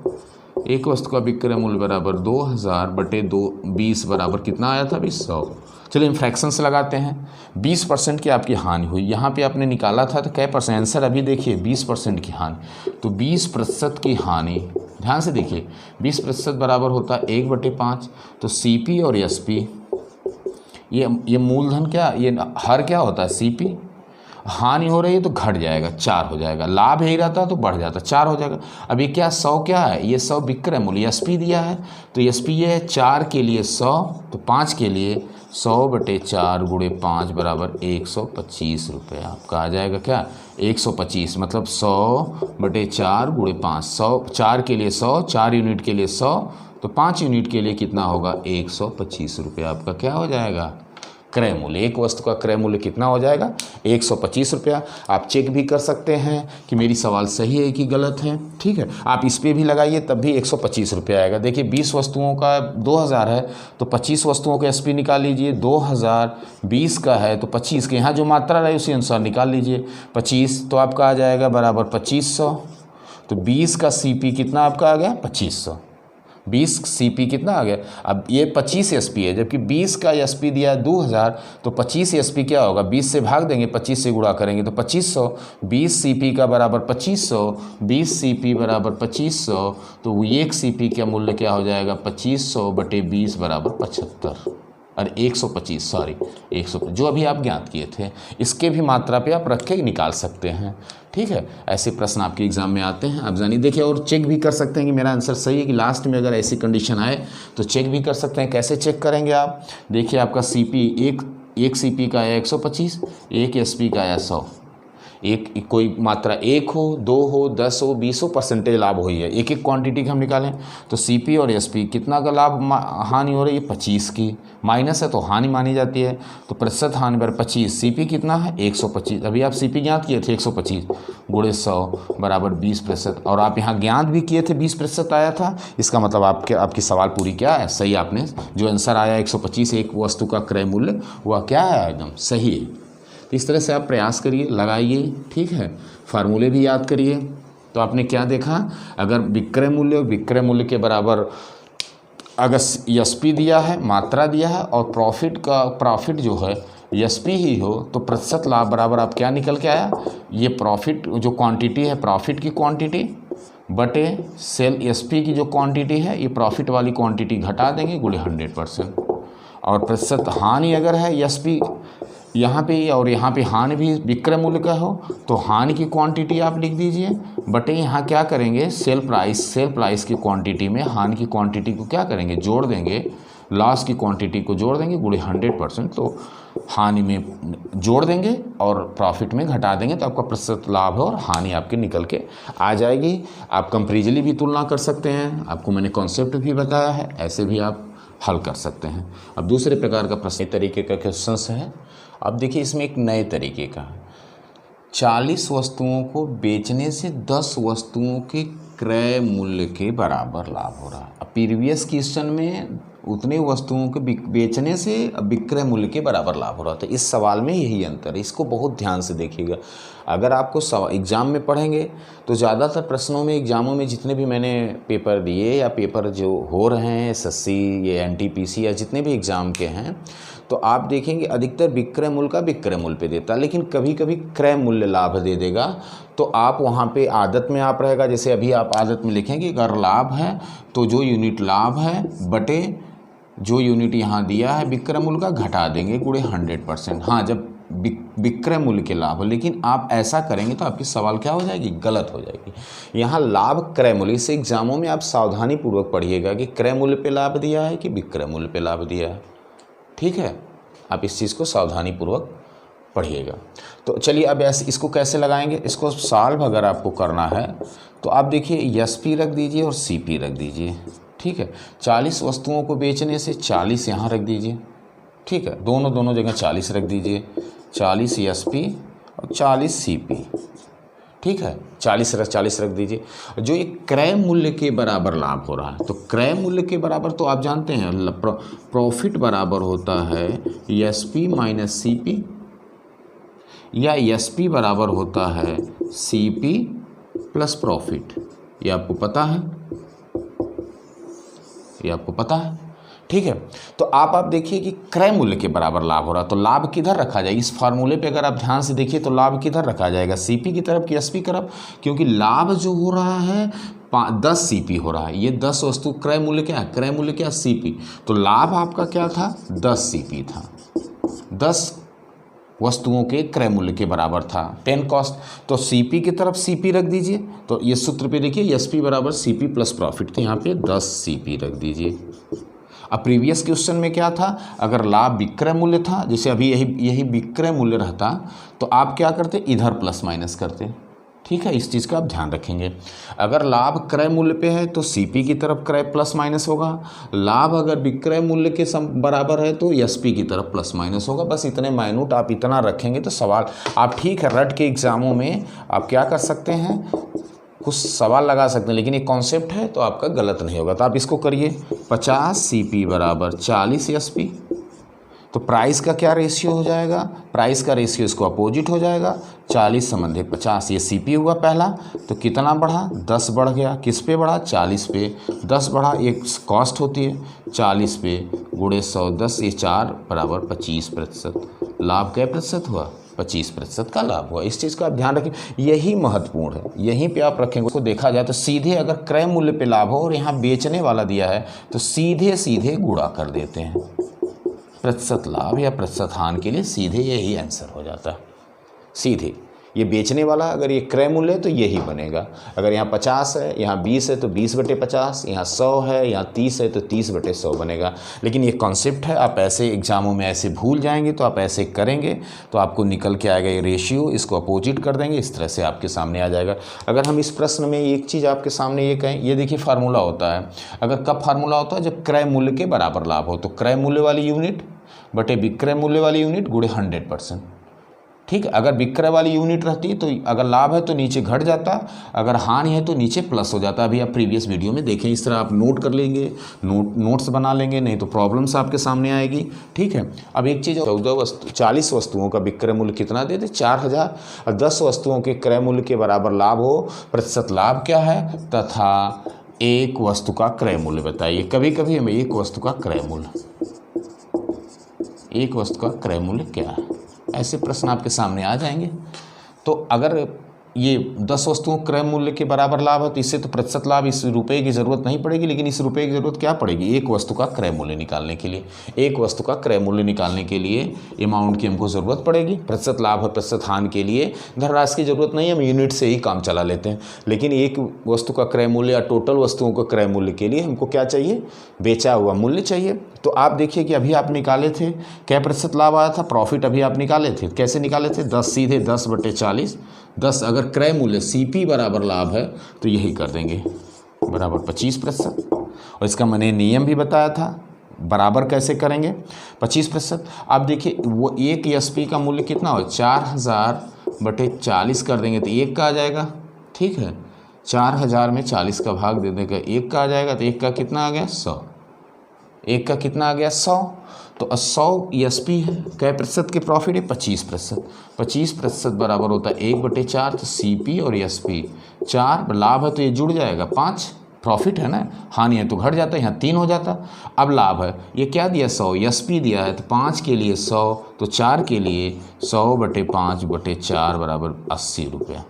एक वस्तु का विक्रय मूल्य बराबर 2000/20 बराबर कितना आया था, 100। चलिए हम फ्रैक्शन से लगाते हैं। 20% की आपकी हानि हुई, यहाँ पे आपने निकाला था तो क्या परसेंट, आंसर अभी देखिए 20% की हानि। तो 20% की हानि, ध्यान से देखिए, 20% बराबर होता है 1/5। तो सीपी और एसपी, ये मूलधन क्या, ये हर क्या होता है, सीपी। हानि हो रही है तो घट जाएगा, 4 हो जाएगा। लाभ ही रहता तो बढ़ जाता, 4 हो जाएगा। अब ये क्या, 100 क्या है, ये 100 विक्रय मूल्य एसपी दिया है, तो एसपी ये है 4 के लिए 100, तो 5 के लिए 100/4 × 5 बराबर 125 रुपये। आपका आ जाएगा क्या, 125, मतलब 100/4 × 5, 100, 4 के लिए 100, 4 यूनिट के लिए 100, तो 5 यूनिट के लिए कितना होगा, 125 रुपये आपका क्या हो जाएगा, क्रय मूल्य। एक वस्तु का क्रय मूल्य कितना हो जाएगा, 125 रुपया। आप चेक भी कर सकते हैं कि मेरी सवाल सही है कि गलत है। ठीक है, आप इस पे भी लगाइए तब भी 125 रुपया आएगा। देखिए 20 वस्तुओं का 2000 है तो 25 वस्तुओं के एसपी निकाल लीजिए, 2000 20 का है तो 25 के यहाँ जो मात्रा रही उसी अनुसार निकाल लीजिए 25, तो आपका आ जाएगा बराबर 2500। तो 20 का सीपी कितना आपका आ गया, 2500। 20 सीपी कितना आ गया, अब ये 25 एसपी है, जबकि 20 का एसपी दिया है 2000, तो 25 एसपी क्या होगा, 20 से भाग देंगे, 25 से गुणा करेंगे तो 2500। 20 सीपी का बराबर 2500, 20 सीपी बराबर 2500, तो एक सीपी का मूल्य क्या हो जाएगा, 2500/20 बराबर 75। और 125, सॉरी 100, जो अभी आप ज्ञात किए थे, इसके भी मात्रा पे आप रख के निकाल सकते हैं। ठीक है, ऐसे प्रश्न आपके एग्जाम में आते हैं, आप जानिए। देखिए और चेक भी कर सकते हैं कि मेरा आंसर सही है कि लास्ट में अगर ऐसी कंडीशन आए तो चेक भी कर सकते हैं। कैसे चेक करेंगे आप, देखिए आपका सीपी एक सीपी का आया 125, एक एसपी का आया 100। एक कोई मात्रा 1 हो, 2 हो, 10 हो, 20 हो, परसेंटेज लाभ हो ही है। एक एक क्वांटिटी का हम निकालें तो CP और SP कितना का लाभ हानि हो रही है, 25 की। माइनस है तो हानि मानी जाती है, तो प्रतिशत हानि पर 25। CP कितना है, 125। अभी आप CP ज्ञात किए थे 125 गुणे 100 बराबर 20%, और आप यहाँ ज्ञात भी किए थे 20% आया था। इसका मतलब आपकी सवाल पूरी क्या है, सही। आपने जो आंसर आया 125 एक वस्तु का क्रय मूल्य, वह क्या है, एकदम सही है। तो इस तरह से आप प्रयास करिए, लगाइए, ठीक है। फार्मूले भी याद करिए। तो आपने क्या देखा, अगर विक्रय मूल्य के बराबर अगर SP दिया है, मात्रा दिया है, और प्रॉफिट जो है SP ही हो, तो प्रतिशत लाभ बराबर आप क्या निकल के आया, ये प्रॉफिट जो क्वांटिटी है, प्रॉफिट की क्वांटिटी बटे सेल SP की जो क्वांटिटी है, ये प्रॉफिट वाली क्वांटिटी घटा देंगे गुणे 100%। और प्रतिशत हानि अगर है SP यहाँ पे और यहाँ पे हानि भी विक्रय मूल्य का हो, तो हानि की क्वांटिटी आप लिख दीजिए बटे यहाँ क्या करेंगे, सेल प्राइस की क्वांटिटी में हानि की क्वांटिटी को क्या करेंगे, जोड़ देंगे, लॉस की क्वांटिटी को जोड़ देंगे गुणे 100%। तो हानि में जोड़ देंगे और प्रॉफिट में घटा देंगे, तो आपका प्रतिशत लाभ है और हानि आपके निकल के आ जाएगी। आप कंपेरिजनली भी तुलना कर सकते हैं, आपको मैंने कॉन्सेप्ट भी बताया है, ऐसे भी आप हल कर सकते हैं। अब दूसरे प्रकार का प्रश्न तरीके का क्वेश्चन है। अब देखिए इसमें एक नए तरीके का, 40 वस्तुओं को बेचने से 10 वस्तुओं के क्रय मूल्य के बराबर लाभ हो रहा है। अब प्रीवियस क्वेश्चन में उतने वस्तुओं के बेचने से विक्रय मूल्य के बराबर लाभ हो रहा था। इस सवाल में यही अंतर है, इसको बहुत ध्यान से देखिएगा। अगर आपको एग्ज़ाम में पढ़ेंगे तो ज़्यादातर प्रश्नों में, एग्ज़ामों में जितने भी मैंने पेपर दिए या पेपर जो हो रहे हैं SSC या NTPC या जितने भी एग्ज़ाम के हैं, तो आप देखेंगे अधिकतर विक्रय मूल्य का विक्रय मूल्य पे देता है, लेकिन कभी कभी क्रय मूल्य लाभ दे देगा। तो आप वहाँ पे आदत में आप रहेगा, जैसे अभी आप आदत में लिखेंगे अगर लाभ है तो जो यूनिट लाभ है बटे जो यूनिट यहाँ दिया है विक्रय मूल्य का घटा देंगे गुणे 100%। हाँ, जब विक्रय मूल्य के लाभ, लेकिन आप ऐसा करेंगे तो आपकी सवाल क्या हो जाएगी, गलत हो जाएगी। यहाँ लाभ क्रय मूल्य, इसे एग्जामों में आप सावधानी पूर्वक पढ़िएगा कि क्रय मूल्य पे लाभ दिया है कि विक्रय मूल्य पे लाभ दिया है, ठीक है। आप इस चीज़ को सावधानी पूर्वक पढ़िएगा। तो चलिए अब इसको कैसे लगाएंगे, इसको सॉल्व अगर आपको करना है तो आप देखिए SP रख दीजिए और CP रख दीजिए, ठीक है। 40 वस्तुओं को बेचने से 40 यहाँ रख दीजिए, ठीक है। दोनों जगह 40 रख दीजिए, 40 SP और 40 CP, ठीक है। 40 रख दीजिए। जो ये क्रय मूल्य के बराबर लाभ हो रहा है, तो क्रय मूल्य के बराबर तो आप जानते हैं प्रॉफिट बराबर होता है SP माइनस CP, या SP बराबर होता है CP प्लस प्रॉफिट। ये आपको पता है, ये आपको पता है, ठीक है। तो आप देखिए कि क्रय मूल्य के बराबर लाभ हो रहा है, तो लाभ किधर रखा जाएगा, इस फार्मूले पे अगर आप ध्यान से देखिए तो लाभ किधर रखा जाएगा, CP की तरफ कि SP की तरफ, क्योंकि लाभ जो हो रहा है 10 CP हो रहा है। ये 10 वस्तु क्रय मूल्य क्या है, क्रय मूल्य क्या, CP। तो लाभ आपका क्या था, 10 CP था, 10 वस्तुओं के क्रय मूल्य के बराबर था, 10 कॉस्ट। तो CP की तरफ CP रख दीजिए। तो ये सूत्र पे देखिए SP बराबर CP प्लस प्रॉफिट, तो यहाँ पे 10 CP रख दीजिए। अब प्रीवियस क्वेश्चन में क्या था, अगर लाभ विक्रय मूल्य था, जैसे अभी यही विक्रय मूल्य रहता, तो आप क्या करते, इधर प्लस माइनस करते, ठीक है। इस चीज़ का आप ध्यान रखेंगे। अगर लाभ क्रय मूल्य पे है तो CP की तरफ क्रय प्लस माइनस होगा, लाभ अगर विक्रय मूल्य के बराबर है तो SP की तरफ प्लस माइनस होगा। बस इतने माइन्यूट आप इतना रखेंगे तो सवाल आप, ठीक है, रट के एग्जामों में आप क्या कर सकते हैं, कुछ सवाल लगा सकते हैं, लेकिन ये कॉन्सेप्ट है तो आपका गलत नहीं होगा। तो आप इसको करिए, 50 CP बराबर 40 SP। तो प्राइस का क्या रेशियो हो जाएगा, प्राइस का रेशियो इसको अपोजिट हो जाएगा, 40 संबंधी 50। ये CP हुआ पहला, तो कितना बढ़ा, 10 बढ़ गया, किस पे बढ़ा, 40 पे, 10 बढ़ा, एक कॉस्ट होती है 40 पे गुणे 100, 10 ये 4 बराबर 25%। लाभ क्या प्रतिशत हुआ, 25% का लाभ हुआ। इस चीज़ का आप ध्यान रखें, यही महत्वपूर्ण है, यहीं पे आप रखेंगे। उसको देखा जाए तो सीधे अगर क्रय मूल्य पे लाभ हो और यहाँ बेचने वाला दिया है तो सीधे गुणा कर देते हैं, प्रतिशत लाभ या प्रतिशत हानि के लिए सीधे यही आंसर हो जाता है, सीधे। ये बेचने वाला, अगर ये क्रय मूल्य है तो यही बनेगा। अगर यहाँ 50 है, यहाँ 20 है तो 20/50, यहाँ 100 है, यहाँ 30 है तो 30/100 बनेगा। लेकिन ये कॉन्सेप्ट है, आप ऐसे एग्जामों में ऐसे भूल जाएंगे तो आप ऐसे करेंगे तो आपको निकल के आएगा ये रेशियो, इसको अपोजिट कर देंगे, इस तरह से आपके सामने आ जाएगा। अगर हम इस प्रश्न में एक चीज़ आपके सामने ये कहें, ये देखिए फार्मूला होता है, अगर कब फार्मूला होता है, जब क्रय मूल्य के बराबर लाभ हो, तो क्रय मूल्य वाली यूनिट बटे विक्रय मूल्य वाली यूनिट गुणे 100%। ठीक है, अगर विक्रय वाली यूनिट रहती तो अगर लाभ है तो नीचे घट जाता, अगर हानि है तो नीचे प्लस हो जाता। अभी आप प्रीवियस वीडियो में देखें, इस तरह आप नोट कर लेंगे, नोट्स बना लेंगे, नहीं तो प्रॉब्लम्स आपके सामने आएगी। ठीक है, अब एक चीज़, 40 वस्तुओं का विक्रय मूल्य कितना देते, 4000, और 10 वस्तुओं के क्रय मूल्य के बराबर लाभ हो, प्रतिशत लाभ क्या है, तथा एक वस्तु का क्रय मूल्य बताइए। कभी कभी हमें एक वस्तु का क्रय मूल्य क्या है, ऐसे प्रश्न आपके सामने आ जाएंगे। तो अगर ये 10 वस्तुओं क्रय मूल्य के बराबर लाभ है तो इससे तो प्रतिशत लाभ, इस रुपए की ज़रूरत नहीं पड़ेगी, लेकिन इस रुपए की ज़रूरत क्या पड़ेगी, एक वस्तु का क्रय मूल्य निकालने के लिए। एक वस्तु का क्रय मूल्य निकालने के लिए अमाउंट की हमको ज़रूरत पड़ेगी। प्रतिशत लाभ और प्रतिशत हानि के लिए धनराशि की ज़रूरत नहीं है, हम यूनिट से ही काम चला लेते हैं। लेकिन एक वस्तु का क्रय मूल्य या टोटल वस्तुओं का क्रय मूल्य के लिए हमको क्या चाहिए, बेचा हुआ मूल्य चाहिए। तो आप देखिए कि अभी आप निकाले थे, क्या प्रतिशत लाभ आया था, प्रॉफिट अभी आप निकाले थे, कैसे निकाले थे, 10 सीधे 10/40, 10 अगर क्रय मूल्य CP बराबर लाभ है तो यही कर देंगे, बराबर 25%। और इसका मैंने नियम भी बताया था, बराबर कैसे करेंगे, 25%। आप देखिए वो एक SP का मूल्य कितना हो, 4000/40 कर देंगे तो 1 का आ जाएगा। ठीक है, 4000 में 40 का भाग दे देगा 1 का आ जाएगा, तो 1 का कितना आ गया, 100। 1 का कितना आ गया, 100। तो 100 SP है, कै प्रतिशत के प्रॉफिट है, 25%। 25% बराबर होता है 1/4, तो CP और SP 4, लाभ है तो ये जुड़ जाएगा 5, प्रॉफिट है ना, हानि है तो घट जाता है, यहाँ 3 हो जाता। अब लाभ है, ये क्या दिया, 100, SP दिया है, तो 5 के लिए 100, तो 4 के लिए 100/5/4 बराबर 80 रुपया।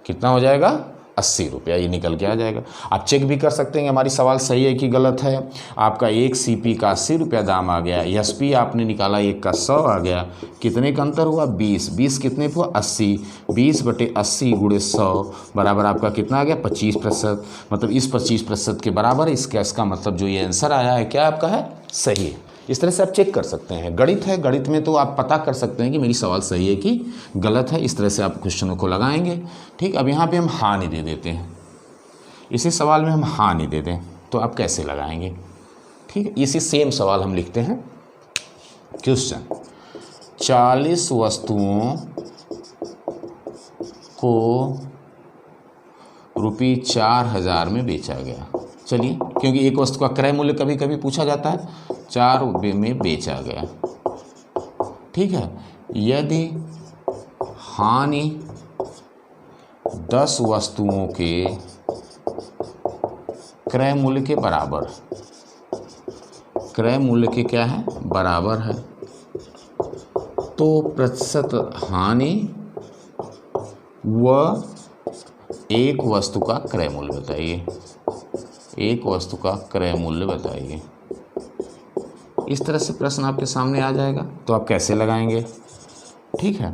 कितना हो जाएगा, 80 रुपया, ये निकल के आ जाएगा। आप चेक भी कर सकते हैं हमारी सवाल सही है कि गलत है। आपका एक CP का 80 रुपया दाम आ गया, SP आपने निकाला 1 का 100 आ गया, कितने का अंतर हुआ, 20, 20 कितने हुआ, 80, 20/80 गुणे 100 बराबर आपका कितना आ गया, 25%। मतलब इस 25% के बराबर इसका मतलब जो ये आंसर आया है क्या आपका है, सही है। इस तरह से आप चेक कर सकते हैं। गणित है, गणित में तो आप पता कर सकते हैं कि मेरी सवाल सही है कि गलत है। इस तरह से आप क्वेश्चनों को लगाएंगे। ठीक, अब यहाँ पे हम हानि दे देते हैं, इसी सवाल में हम हानि दे दें तो आप कैसे लगाएंगे। ठीक है, इसी सेम सवाल हम लिखते हैं, क्वेश्चन 40 वस्तुओं को ₹4000 में बेचा गया। चलिए, क्योंकि एक वस्तु का क्रय मूल्य कभी कभी पूछा जाता है, 4 रुपये में बेचा गया। ठीक है, यदि हानि 10 वस्तुओं के क्रय मूल्य के बराबर, क्रय मूल्य के क्या है, बराबर है, तो प्रतिशत हानि व एक वस्तु का क्रय मूल्य बताइए। एक वस्तु का क्रय मूल्य बताइए। इस तरह से प्रश्न आपके सामने आ जाएगा, तो आप कैसे लगाएंगे। ठीक है,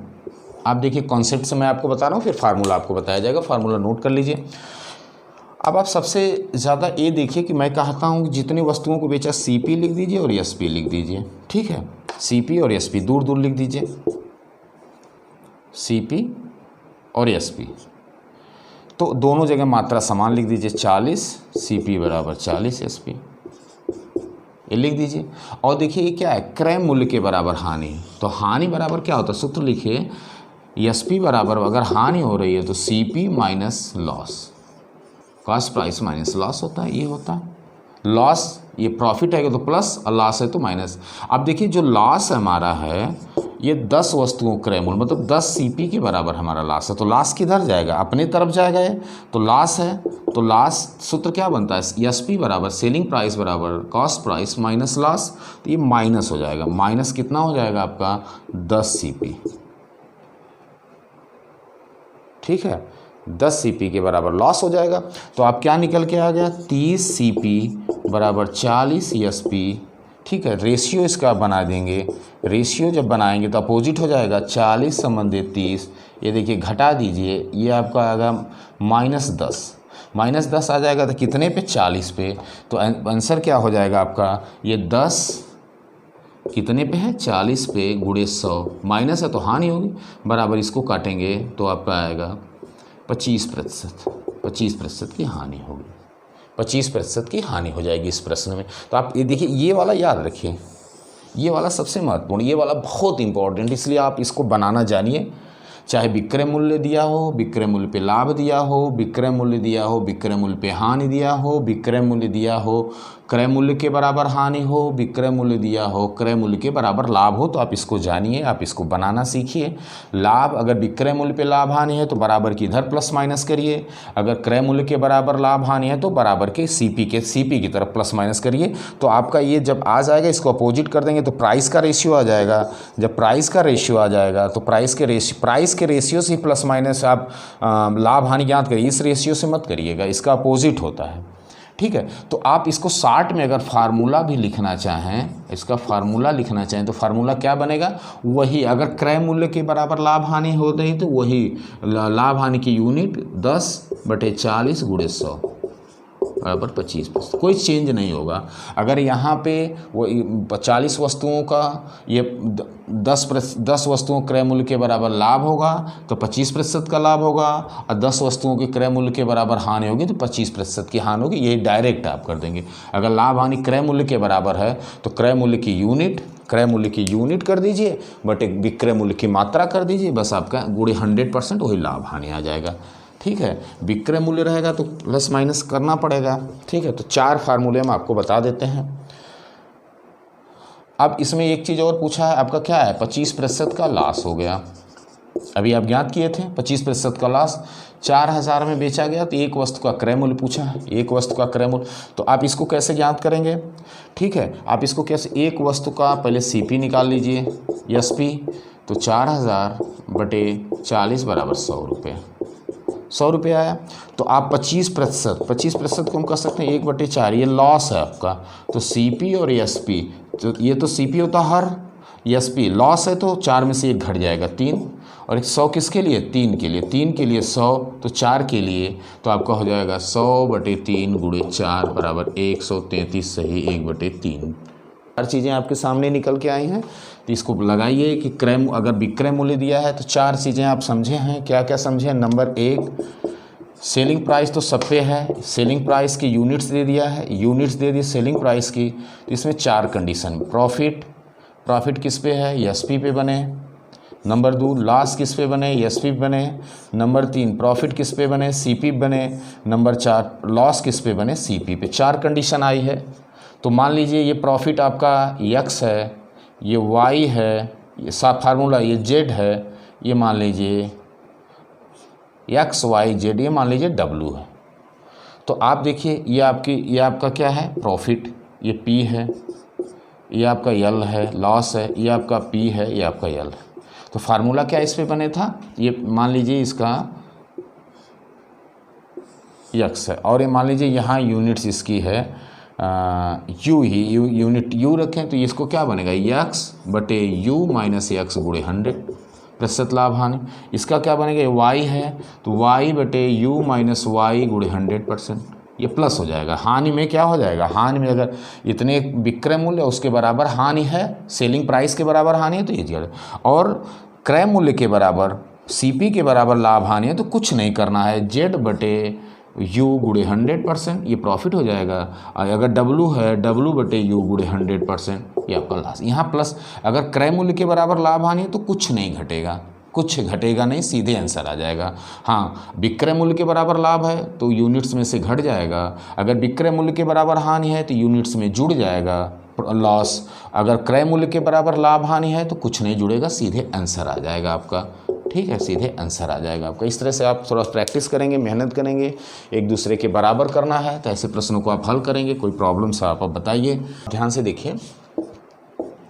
आप देखिए कॉन्सेप्ट से मैं आपको बता रहा हूँ, फिर फार्मूला आपको बताया जाएगा, फार्मूला नोट कर लीजिए। अब आप सबसे ज़्यादा ये देखिए कि मैं कहता हूँ कि जितनी वस्तुओं को बेचा CP लिख दीजिए और SP लिख दीजिए। ठीक है, CP और SP दूर दूर लिख दीजिए, CP और SP, तो दोनों जगह मात्रा समान लिख दीजिए, 40 CP बराबर 40 SP, ये लिख दीजिए। और देखिए ये क्या है, क्रय मूल्य के बराबर हानि, तो हानि बराबर क्या होता है, सूत्र लिखिए, SP बराबर अगर हानि हो रही है तो CP minus loss, cost price minus loss होता है, ये होता है लॉस, ये प्रॉफिट है तो प्लस और लॉस है तो माइनस। अब देखिए जो लॉस हमारा है ये 10 वस्तुओं क्रय मूल्य, मतलब 10 CP के बराबर हमारा लॉस है, तो लॉस किधर जाएगा, अपने तरफ जाएगा ये, तो लॉस है, तो लॉस सूत्र क्या बनता है, SP बराबर सेलिंग प्राइस बराबर कॉस्ट प्राइस माइनस लॉस, तो ये माइनस हो जाएगा, माइनस कितना हो जाएगा आपका 10 CP। ठीक है, 10 CP के बराबर लॉस हो जाएगा, तो आप क्या निकल के आ गया, 30 CP बराबर 40 SP ठीक है। रेशियो इसका आप बना देंगे, रेशियो जब बनाएंगे तो अपोजिट हो जाएगा, 40 संबंधित 30, ये देखिए घटा दीजिए, ये आपका आएगा -10, -10 आ जाएगा तो कितने पे, 40 पे। तो आंसर क्या हो जाएगा आपका, ये 10 कितने पे है, 40 पे गुणे 100, माइनस है तो हानि होगी, बराबर इसको काटेंगे तो आपका आएगा 25%, 25% की हानि होगी, 25% की हानि हो जाएगी इस प्रश्न में। तो आप ये देखिए, ये वाला याद रखिए, ये वाला सबसे महत्वपूर्ण, ये वाला बहुत इंपॉर्टेंट, इसलिए आप इसको बनाना जानिए। चाहे विक्रय मूल्य दिया हो, विक्रय मूल्य पे लाभ दिया हो, विक्रय मूल्य दिया हो, विक्रय मूल्य पे हानि दिया हो, विक्रय मूल्य दिया हो, क्रय मूल्य के बराबर हानि हो, विक्रय मूल्य दिया हो, क्रय मूल्य के बराबर लाभ हो, तो आप इसको जानिए, आप इसको बनाना सीखिए। लाभ, अगर विक्रय मूल्य पे लाभ हानि है तो बराबर की इधर प्लस माइनस करिए, अगर क्रय मूल्य के बराबर लाभ हानि है तो बराबर के सीपी की तरफ प्लस माइनस करिए। तो आपका ये जब आ जाएगा, इसको अपोजिट कर देंगे तो प्राइस का रेशियो आ जाएगा। जब प्राइस का रेशियो आ जाएगा तो प्राइस के रेशियो से प्लस माइनस आप लाभ हानि ज्ञात करिए, इस रेशियो से मत करिएगा, इसका अपोजिट होता है, ठीक है। तो आप इसको 60 में अगर फार्मूला भी लिखना चाहें, इसका फार्मूला लिखना चाहें तो फार्मूला क्या बनेगा, वही, अगर क्रय मूल्य के बराबर लाभ हानि होते ही तो वही लाभ हानि की यूनिट 10/40 गुणे 100 बराबर 25%, कोई चेंज नहीं होगा। अगर यहाँ पे वो 40 वस्तुओं का ये 10 वस्तुओं क्रय मूल्य के बराबर लाभ होगा तो 25% का लाभ होगा, और 10 वस्तुओं के क्रय मूल्य के बराबर हानि होगी तो 25% की हानि होगी। ये डायरेक्ट आप कर देंगे। अगर लाभ हानि क्रय मूल्य के बराबर है तो क्रय मूल्य की यूनिट कर दीजिए, बट एक विक्रय मूल्य की मात्रा कर दीजिए, बस आपका गुणे 100% वही लाभ हानि आ जाएगा, ठीक है। विक्रय मूल्य रहेगा तो प्लस माइनस करना पड़ेगा, ठीक है। तो 4 फार्मूले हम आपको बता देते हैं। अब इसमें एक चीज़ और पूछा है, आपका क्या है, 25% का लॉस हो गया। अभी आप ज्ञात किए थे 25% का लॉस, 4000 में बेचा गया तो एक वस्तु का क्रय मूल्य पूछा है, एक वस्तु का क्रय मूल्य। तो आप इसको कैसे ज्ञात करेंगे, ठीक है। आप इसको कैसे, एक वस्तु का पहले सीपी निकाल लीजिए, एसपी, तो 4000/40 बराबर 100 रुपये, 100 रुपये आया। तो आप 25% को हम कह सकते हैं 1/4, ये लॉस है आपका। तो सीपी और एसपी, तो ये तो सीपी होता हर, एसपी लॉस है तो 4 में से 1 घट जाएगा 3, और 100 किसके लिए, 3 के लिए, 3 के लिए 100 तो 4 के लिए, तो आपका हो जाएगा 100/3 गुणे 4 बराबर 133, सही 1/3। हर चीज़ें आपके सामने निकल के आई हैं, तो इसको लगाइए कि अगर विक्रय मूल्य दिया है तो 4 चीज़ें आप समझे हैं, क्या क्या समझे। नंबर 1, सेलिंग प्राइस तो सब पे है, सेलिंग प्राइस की यूनिट्स दे दिया है, यूनिट्स दे दी सेलिंग प्राइस की, तो इसमें 4 कंडीशन। प्रॉफिट किस पे है, एसपी पे बने। नंबर 2, लॉस किस पे बने, एसपी पे बने। नंबर 3, प्रॉफिट किस पे बने, सीपी बने। नंबर 4, लॉस किस पे बने, सीपी पे। 4 कंडीशन आई है। तो मान लीजिए ये प्रॉफिट आपका x है, ये y है, ये फार्मूला ये z है, ये मान लीजिए x y z, ये मान लीजिए w है। तो आप देखिए ये आपका क्या है, प्रॉफिट, ये p है, ये आपका l है, लॉस है, ये आपका p है, ये आपका l है। तो फार्मूला क्या इस पे बने था, ये मान लीजिए इसका x है, और ये मान लीजिए यहाँ यूनिट्स इसकी है यूनिट यू रखें, तो इसको क्या बनेगा, x/u - x गुणे 100% लाभ हानि। इसका क्या बनेगा, y है तो y/u - y गुणे 100%, ये प्लस हो जाएगा। हानि में क्या हो जाएगा, हानि में अगर इतने विक्रय मूल्य उसके बराबर हानि है, सेलिंग प्राइस के बराबर हानि है तो ये ज़्यादा, और क्रय मूल्य के बराबर सीपी के बराबर लाभ हानि है तो कुछ नहीं करना है, z/u गुणे 100%, ये प्रॉफिट हो जाएगा। और अगर w है, w/u गुणे 100%, ये आपका लॉस। यहाँ प्लस, अगर क्रय मूल्य के बराबर लाभ हानि है तो कुछ नहीं घटेगा नहीं, सीधे आंसर आ जाएगा। हाँ, विक्रय मूल्य के बराबर लाभ है तो यूनिट्स में से घट जाएगा, अगर विक्रय मूल्य के बराबर हानि है तो यूनिट्स में जुड़ जाएगा लॉस, अगर क्रय मूल्य के बराबर लाभ हानि है तो कुछ नहीं जुड़ेगा, सीधे आंसर आ जाएगा आपका, ठीक है, सीधे आंसर आ जाएगा आपका। इस तरह से आप थोड़ा प्रैक्टिस करेंगे, मेहनत करेंगे, एक दूसरे के बराबर करना है तो ऐसे प्रश्नों को आप हल करेंगे। कोई प्रॉब्लम्स आप बताइए, ध्यान से देखिए।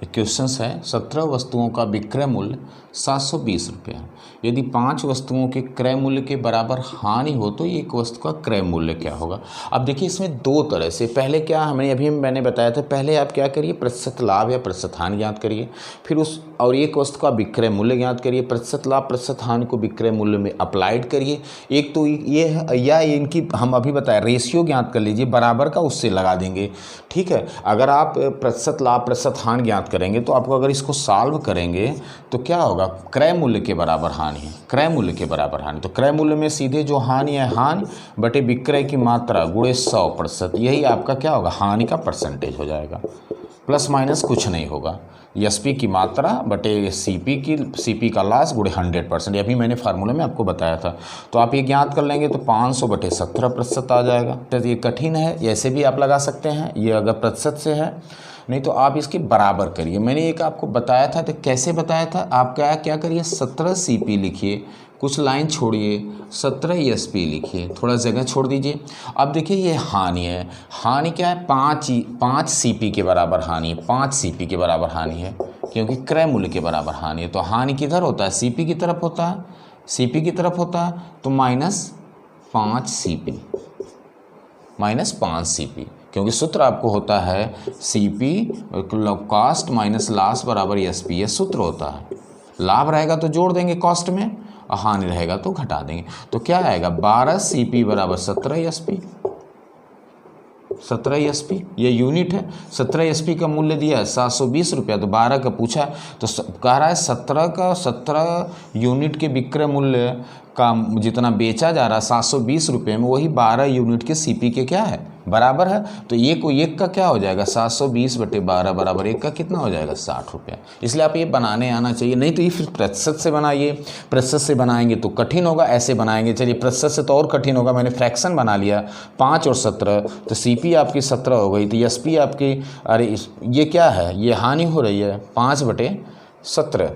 क्वेश्चन है 17 वस्तुओं का विक्रय मूल्य 720 रुपये है। यदि 5 वस्तुओं के क्रय मूल्य के बराबर हानि हो तो एक वस्तु का क्रय मूल्य क्या होगा। अब देखिए इसमें दो तरह से, पहले क्या मैंने बताया था, पहले आप क्या करिए प्रतिशत लाभ या प्रतिशत हानि ज्ञात करिए, फिर और एक वस्तु का विक्रय मूल्य ज्ञात करिए, प्रतिशत लाभ प्रतिशत हानि को विक्रय मूल्य में अप्लाइड करिए। एक तो ये है, या इनकी हम अभी बताए रेशियो ज्ञात कर लीजिए, बराबर का उससे लगा देंगे। ठीक है, अगर आप प्रतिशत लाभ प्रतिशत हानि ज्ञात करेंगे तो आपको अगर इसको सॉल्व करेंगे तो क्या होगा, क्रय मूल्य के बराबर हानि है, क्रय मूल्य के बराबर हानि, तो क्रय मूल्य में सीधे जो हानि है हानि बटे विक्रय की मात्रा गुणे 100%, यही आपका क्या होगा, हानि का परसेंटेज हो जाएगा। प्लस माइनस कुछ नहीं होगा, एसपी की मात्रा बटे सीपी का लॉस गुणे 100%, ये भी मैंने फार्मूले में आपको बताया था। तो आप ये ज्ञात कर लेंगे तो 500 बटे 17% आ जाएगा। तो ये कठिन है, ऐसे भी आप लगा सकते हैं, ये अगर प्रतिशत से है, नहीं तो आप इसके बराबर करिए। मैंने एक आपको बताया था, तो कैसे बताया था, आप क्या करिए 17 सीपी लिखिए, कुछ लाइन छोड़िए, 17 एसपी लिखिए, थोड़ा जगह छोड़ दीजिए। अब देखिए ये हानि है, हानि क्या है, 5 सीपी के बराबर हानि है, 5 सीपी के बराबर हानि है, क्योंकि क्रय मूल्य के बराबर हानि है। तो हानि किधर होता है, सीपी की तरफ होता है, सीपी की तरफ होता है, तो -5 सीपी, -5 सीपी, क्योंकि सूत्र आपको होता है सीपी कॉस्ट माइनस लॉस बराबर एसपी, ये सूत्र होता है। लाभ रहेगा तो जोड़ देंगे कॉस्ट में, और हानि रहेगा तो घटा देंगे। तो क्या आएगा, 12 सीपी बराबर 17 एसपी, 17 एसपी, ये यूनिट है। 17 एसपी का मूल्य दिया है 720 रुपया, तो 12 का पूछा तो कह रहा है 17 यूनिट के विक्रय मूल्य का जितना बेचा जा रहा है 720 रुपये में, वही 12 यूनिट के सीपी के क्या है, बराबर है। तो एक का क्या हो जाएगा, 720 बटे 12 बराबर एक का कितना हो जाएगा, 60 रुपया। इसलिए आप ये बनाने आना चाहिए, नहीं तो ये फिर प्रतिशत से बनाइए, प्रतिशत से बनाएंगे तो कठिन होगा, ऐसे बनाएंगे, चलिए प्रतिशत से तो और कठिन होगा। मैंने फ्रैक्शन बना लिया 5 और 17, तो सीपी आपकी 17 हो गई, तो एसपी आपकी, अरे ये क्या है, ये हानि हो रही है 5 बटे 17,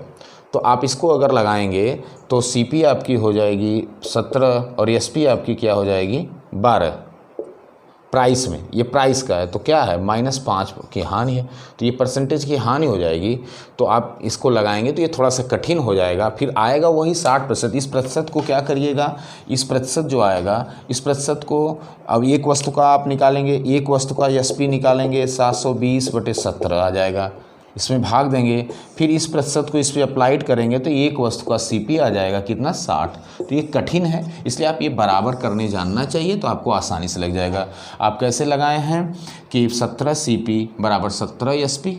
तो आप इसको अगर लगाएंगे तो सीपी आपकी हो जाएगी 17 और एसपी आपकी क्या हो जाएगी 12। प्राइस में, ये प्राइस का है तो क्या है, -5 की हानि है, तो ये परसेंटेज की हानि हो जाएगी। तो आप इसको लगाएंगे तो ये थोड़ा सा कठिन हो जाएगा, फिर आएगा वही 60%। इस प्रतिशत को क्या करिएगा, इस प्रतिशत जो आएगा, इस प्रतिशत को अब एक वस्तु का आप निकालेंगे, एक वस्तु का एसपी निकालेंगे, 720 बटे 17 आ जाएगा, इसमें भाग देंगे, फिर इस प्रतिशत को इस पर अप्लाइड करेंगे तो एक वस्तु का सीपी आ जाएगा कितना, 60। तो ये कठिन है, इसलिए आप ये बराबर करने जानना चाहिए, तो आपको आसानी से लग जाएगा। आप कैसे लगाए हैं कि 17 सीपी बराबर 17 एसपी,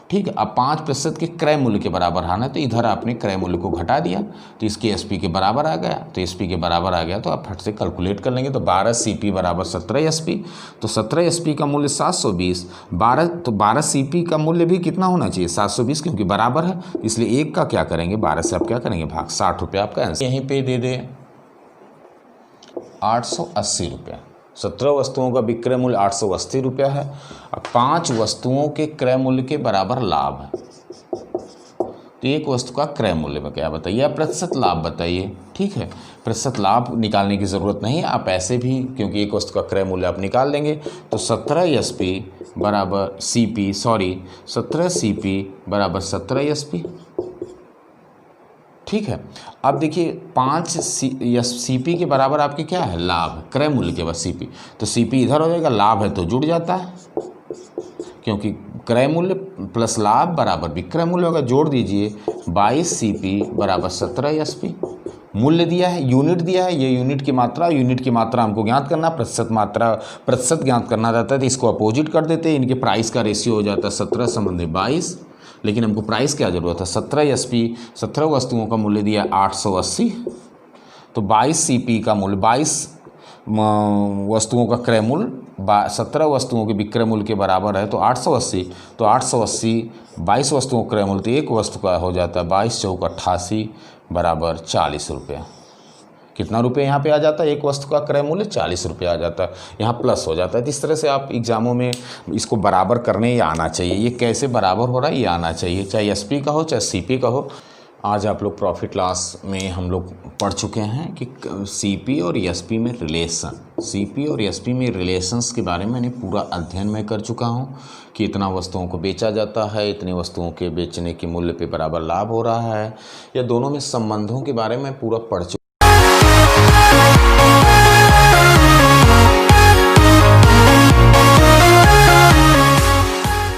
ठीक है। अब 5% के क्रय मूल्य के बराबर आना है, तो इधर आपने क्रय मूल्य को घटा दिया तो इसके एसपी के बराबर आ गया, तो एसपी के बराबर आ गया तो आप फट से कैलकुलेट कर लेंगे। तो 12 सीपी बराबर 17 एसपी, तो 17 एसपी का मूल्य 720, 12 सीपी का मूल्य भी कितना होना चाहिए, 720, क्योंकि बराबर है, इसलिए एक का क्या करेंगे, 12 से आप क्या करेंगे भाग, 60 रुपये आपका आंसर। यहीं पर दे दे 880 रुपया। 17 वस्तुओं का विक्रय मूल्य 880 रुपया है। अब 5 वस्तुओं के क्रय मूल्य के बराबर लाभ है, तो एक वस्तु का क्रय मूल्य में क्या बताइए, आप प्रतिशत लाभ बताइए, ठीक है। प्रतिशत लाभ निकालने की ज़रूरत नहीं, आप ऐसे भी, क्योंकि एक वस्तु का क्रय मूल्य आप निकाल लेंगे, तो 17 एसपी बराबर सीपी, 17 सीपी बराबर 17 एसपी, ठीक है। अब देखिए 5 सीपी के बराबर आपके क्या है, लाभ, क्रय मूल्य के बाद सीपी, तो सीपी इधर हो जाएगा, लाभ है तो जुड़ जाता है, क्योंकि क्रय मूल्य प्लस लाभ बराबर विक्रय मूल्य होगा, जोड़ दीजिए 22 सीपी बराबर 17 एसपी। मूल्य दिया है, यूनिट दिया है, ये यूनिट की मात्रा, यूनिट की मात्रा हमको ज्ञात करना, प्रतिशत ज्ञात करना रहता है, तो इसको अपोजिट कर देते हैं, इनके प्राइस का रेशियो हो जाता है 17/22, लेकिन हमको प्राइस क्या ज़रूरत है, 17 एसपी, 17 वस्तुओं का मूल्य दिया 880, तो 22 सीपी का मूल्य, 22 वस्तुओं का क्रय मूल्य 17 वस्तुओं के विक्रय मूल्य के बराबर है, तो 880, तो 880 22 वस्तुओं का क्रय मूल्य, तो एक वस्तु का हो जाता है 22 चौक 88 बराबर 40 रुपया। कितना रुपये यहाँ पे आ जाता है, एक वस्तु का क्रय मूल्य 40 रुपया आ जाता है, यहाँ प्लस हो जाता है। तो इस तरह से आप एग्जामों में इसको बराबर करने ही आना चाहिए, ये कैसे बराबर हो रहा है ये आना चाहिए, चाहे एसपी का हो चाहे सीपी का हो। आज आप लोग प्रॉफिट लॉस में हम लोग पढ़ चुके हैं कि सीपी और एसपी में रिलेशन, सीपी और एसपी में रिलेशंस के बारे में मैंने पूरा अध्ययन मैं कर चुका हूँ कि इतना वस्तुओं को बेचा जाता है, इतनी वस्तुओं के बेचने के मूल्य पे बराबर लाभ हो रहा है, या दोनों में संबंधों के बारे में पूरा पढ़ चुका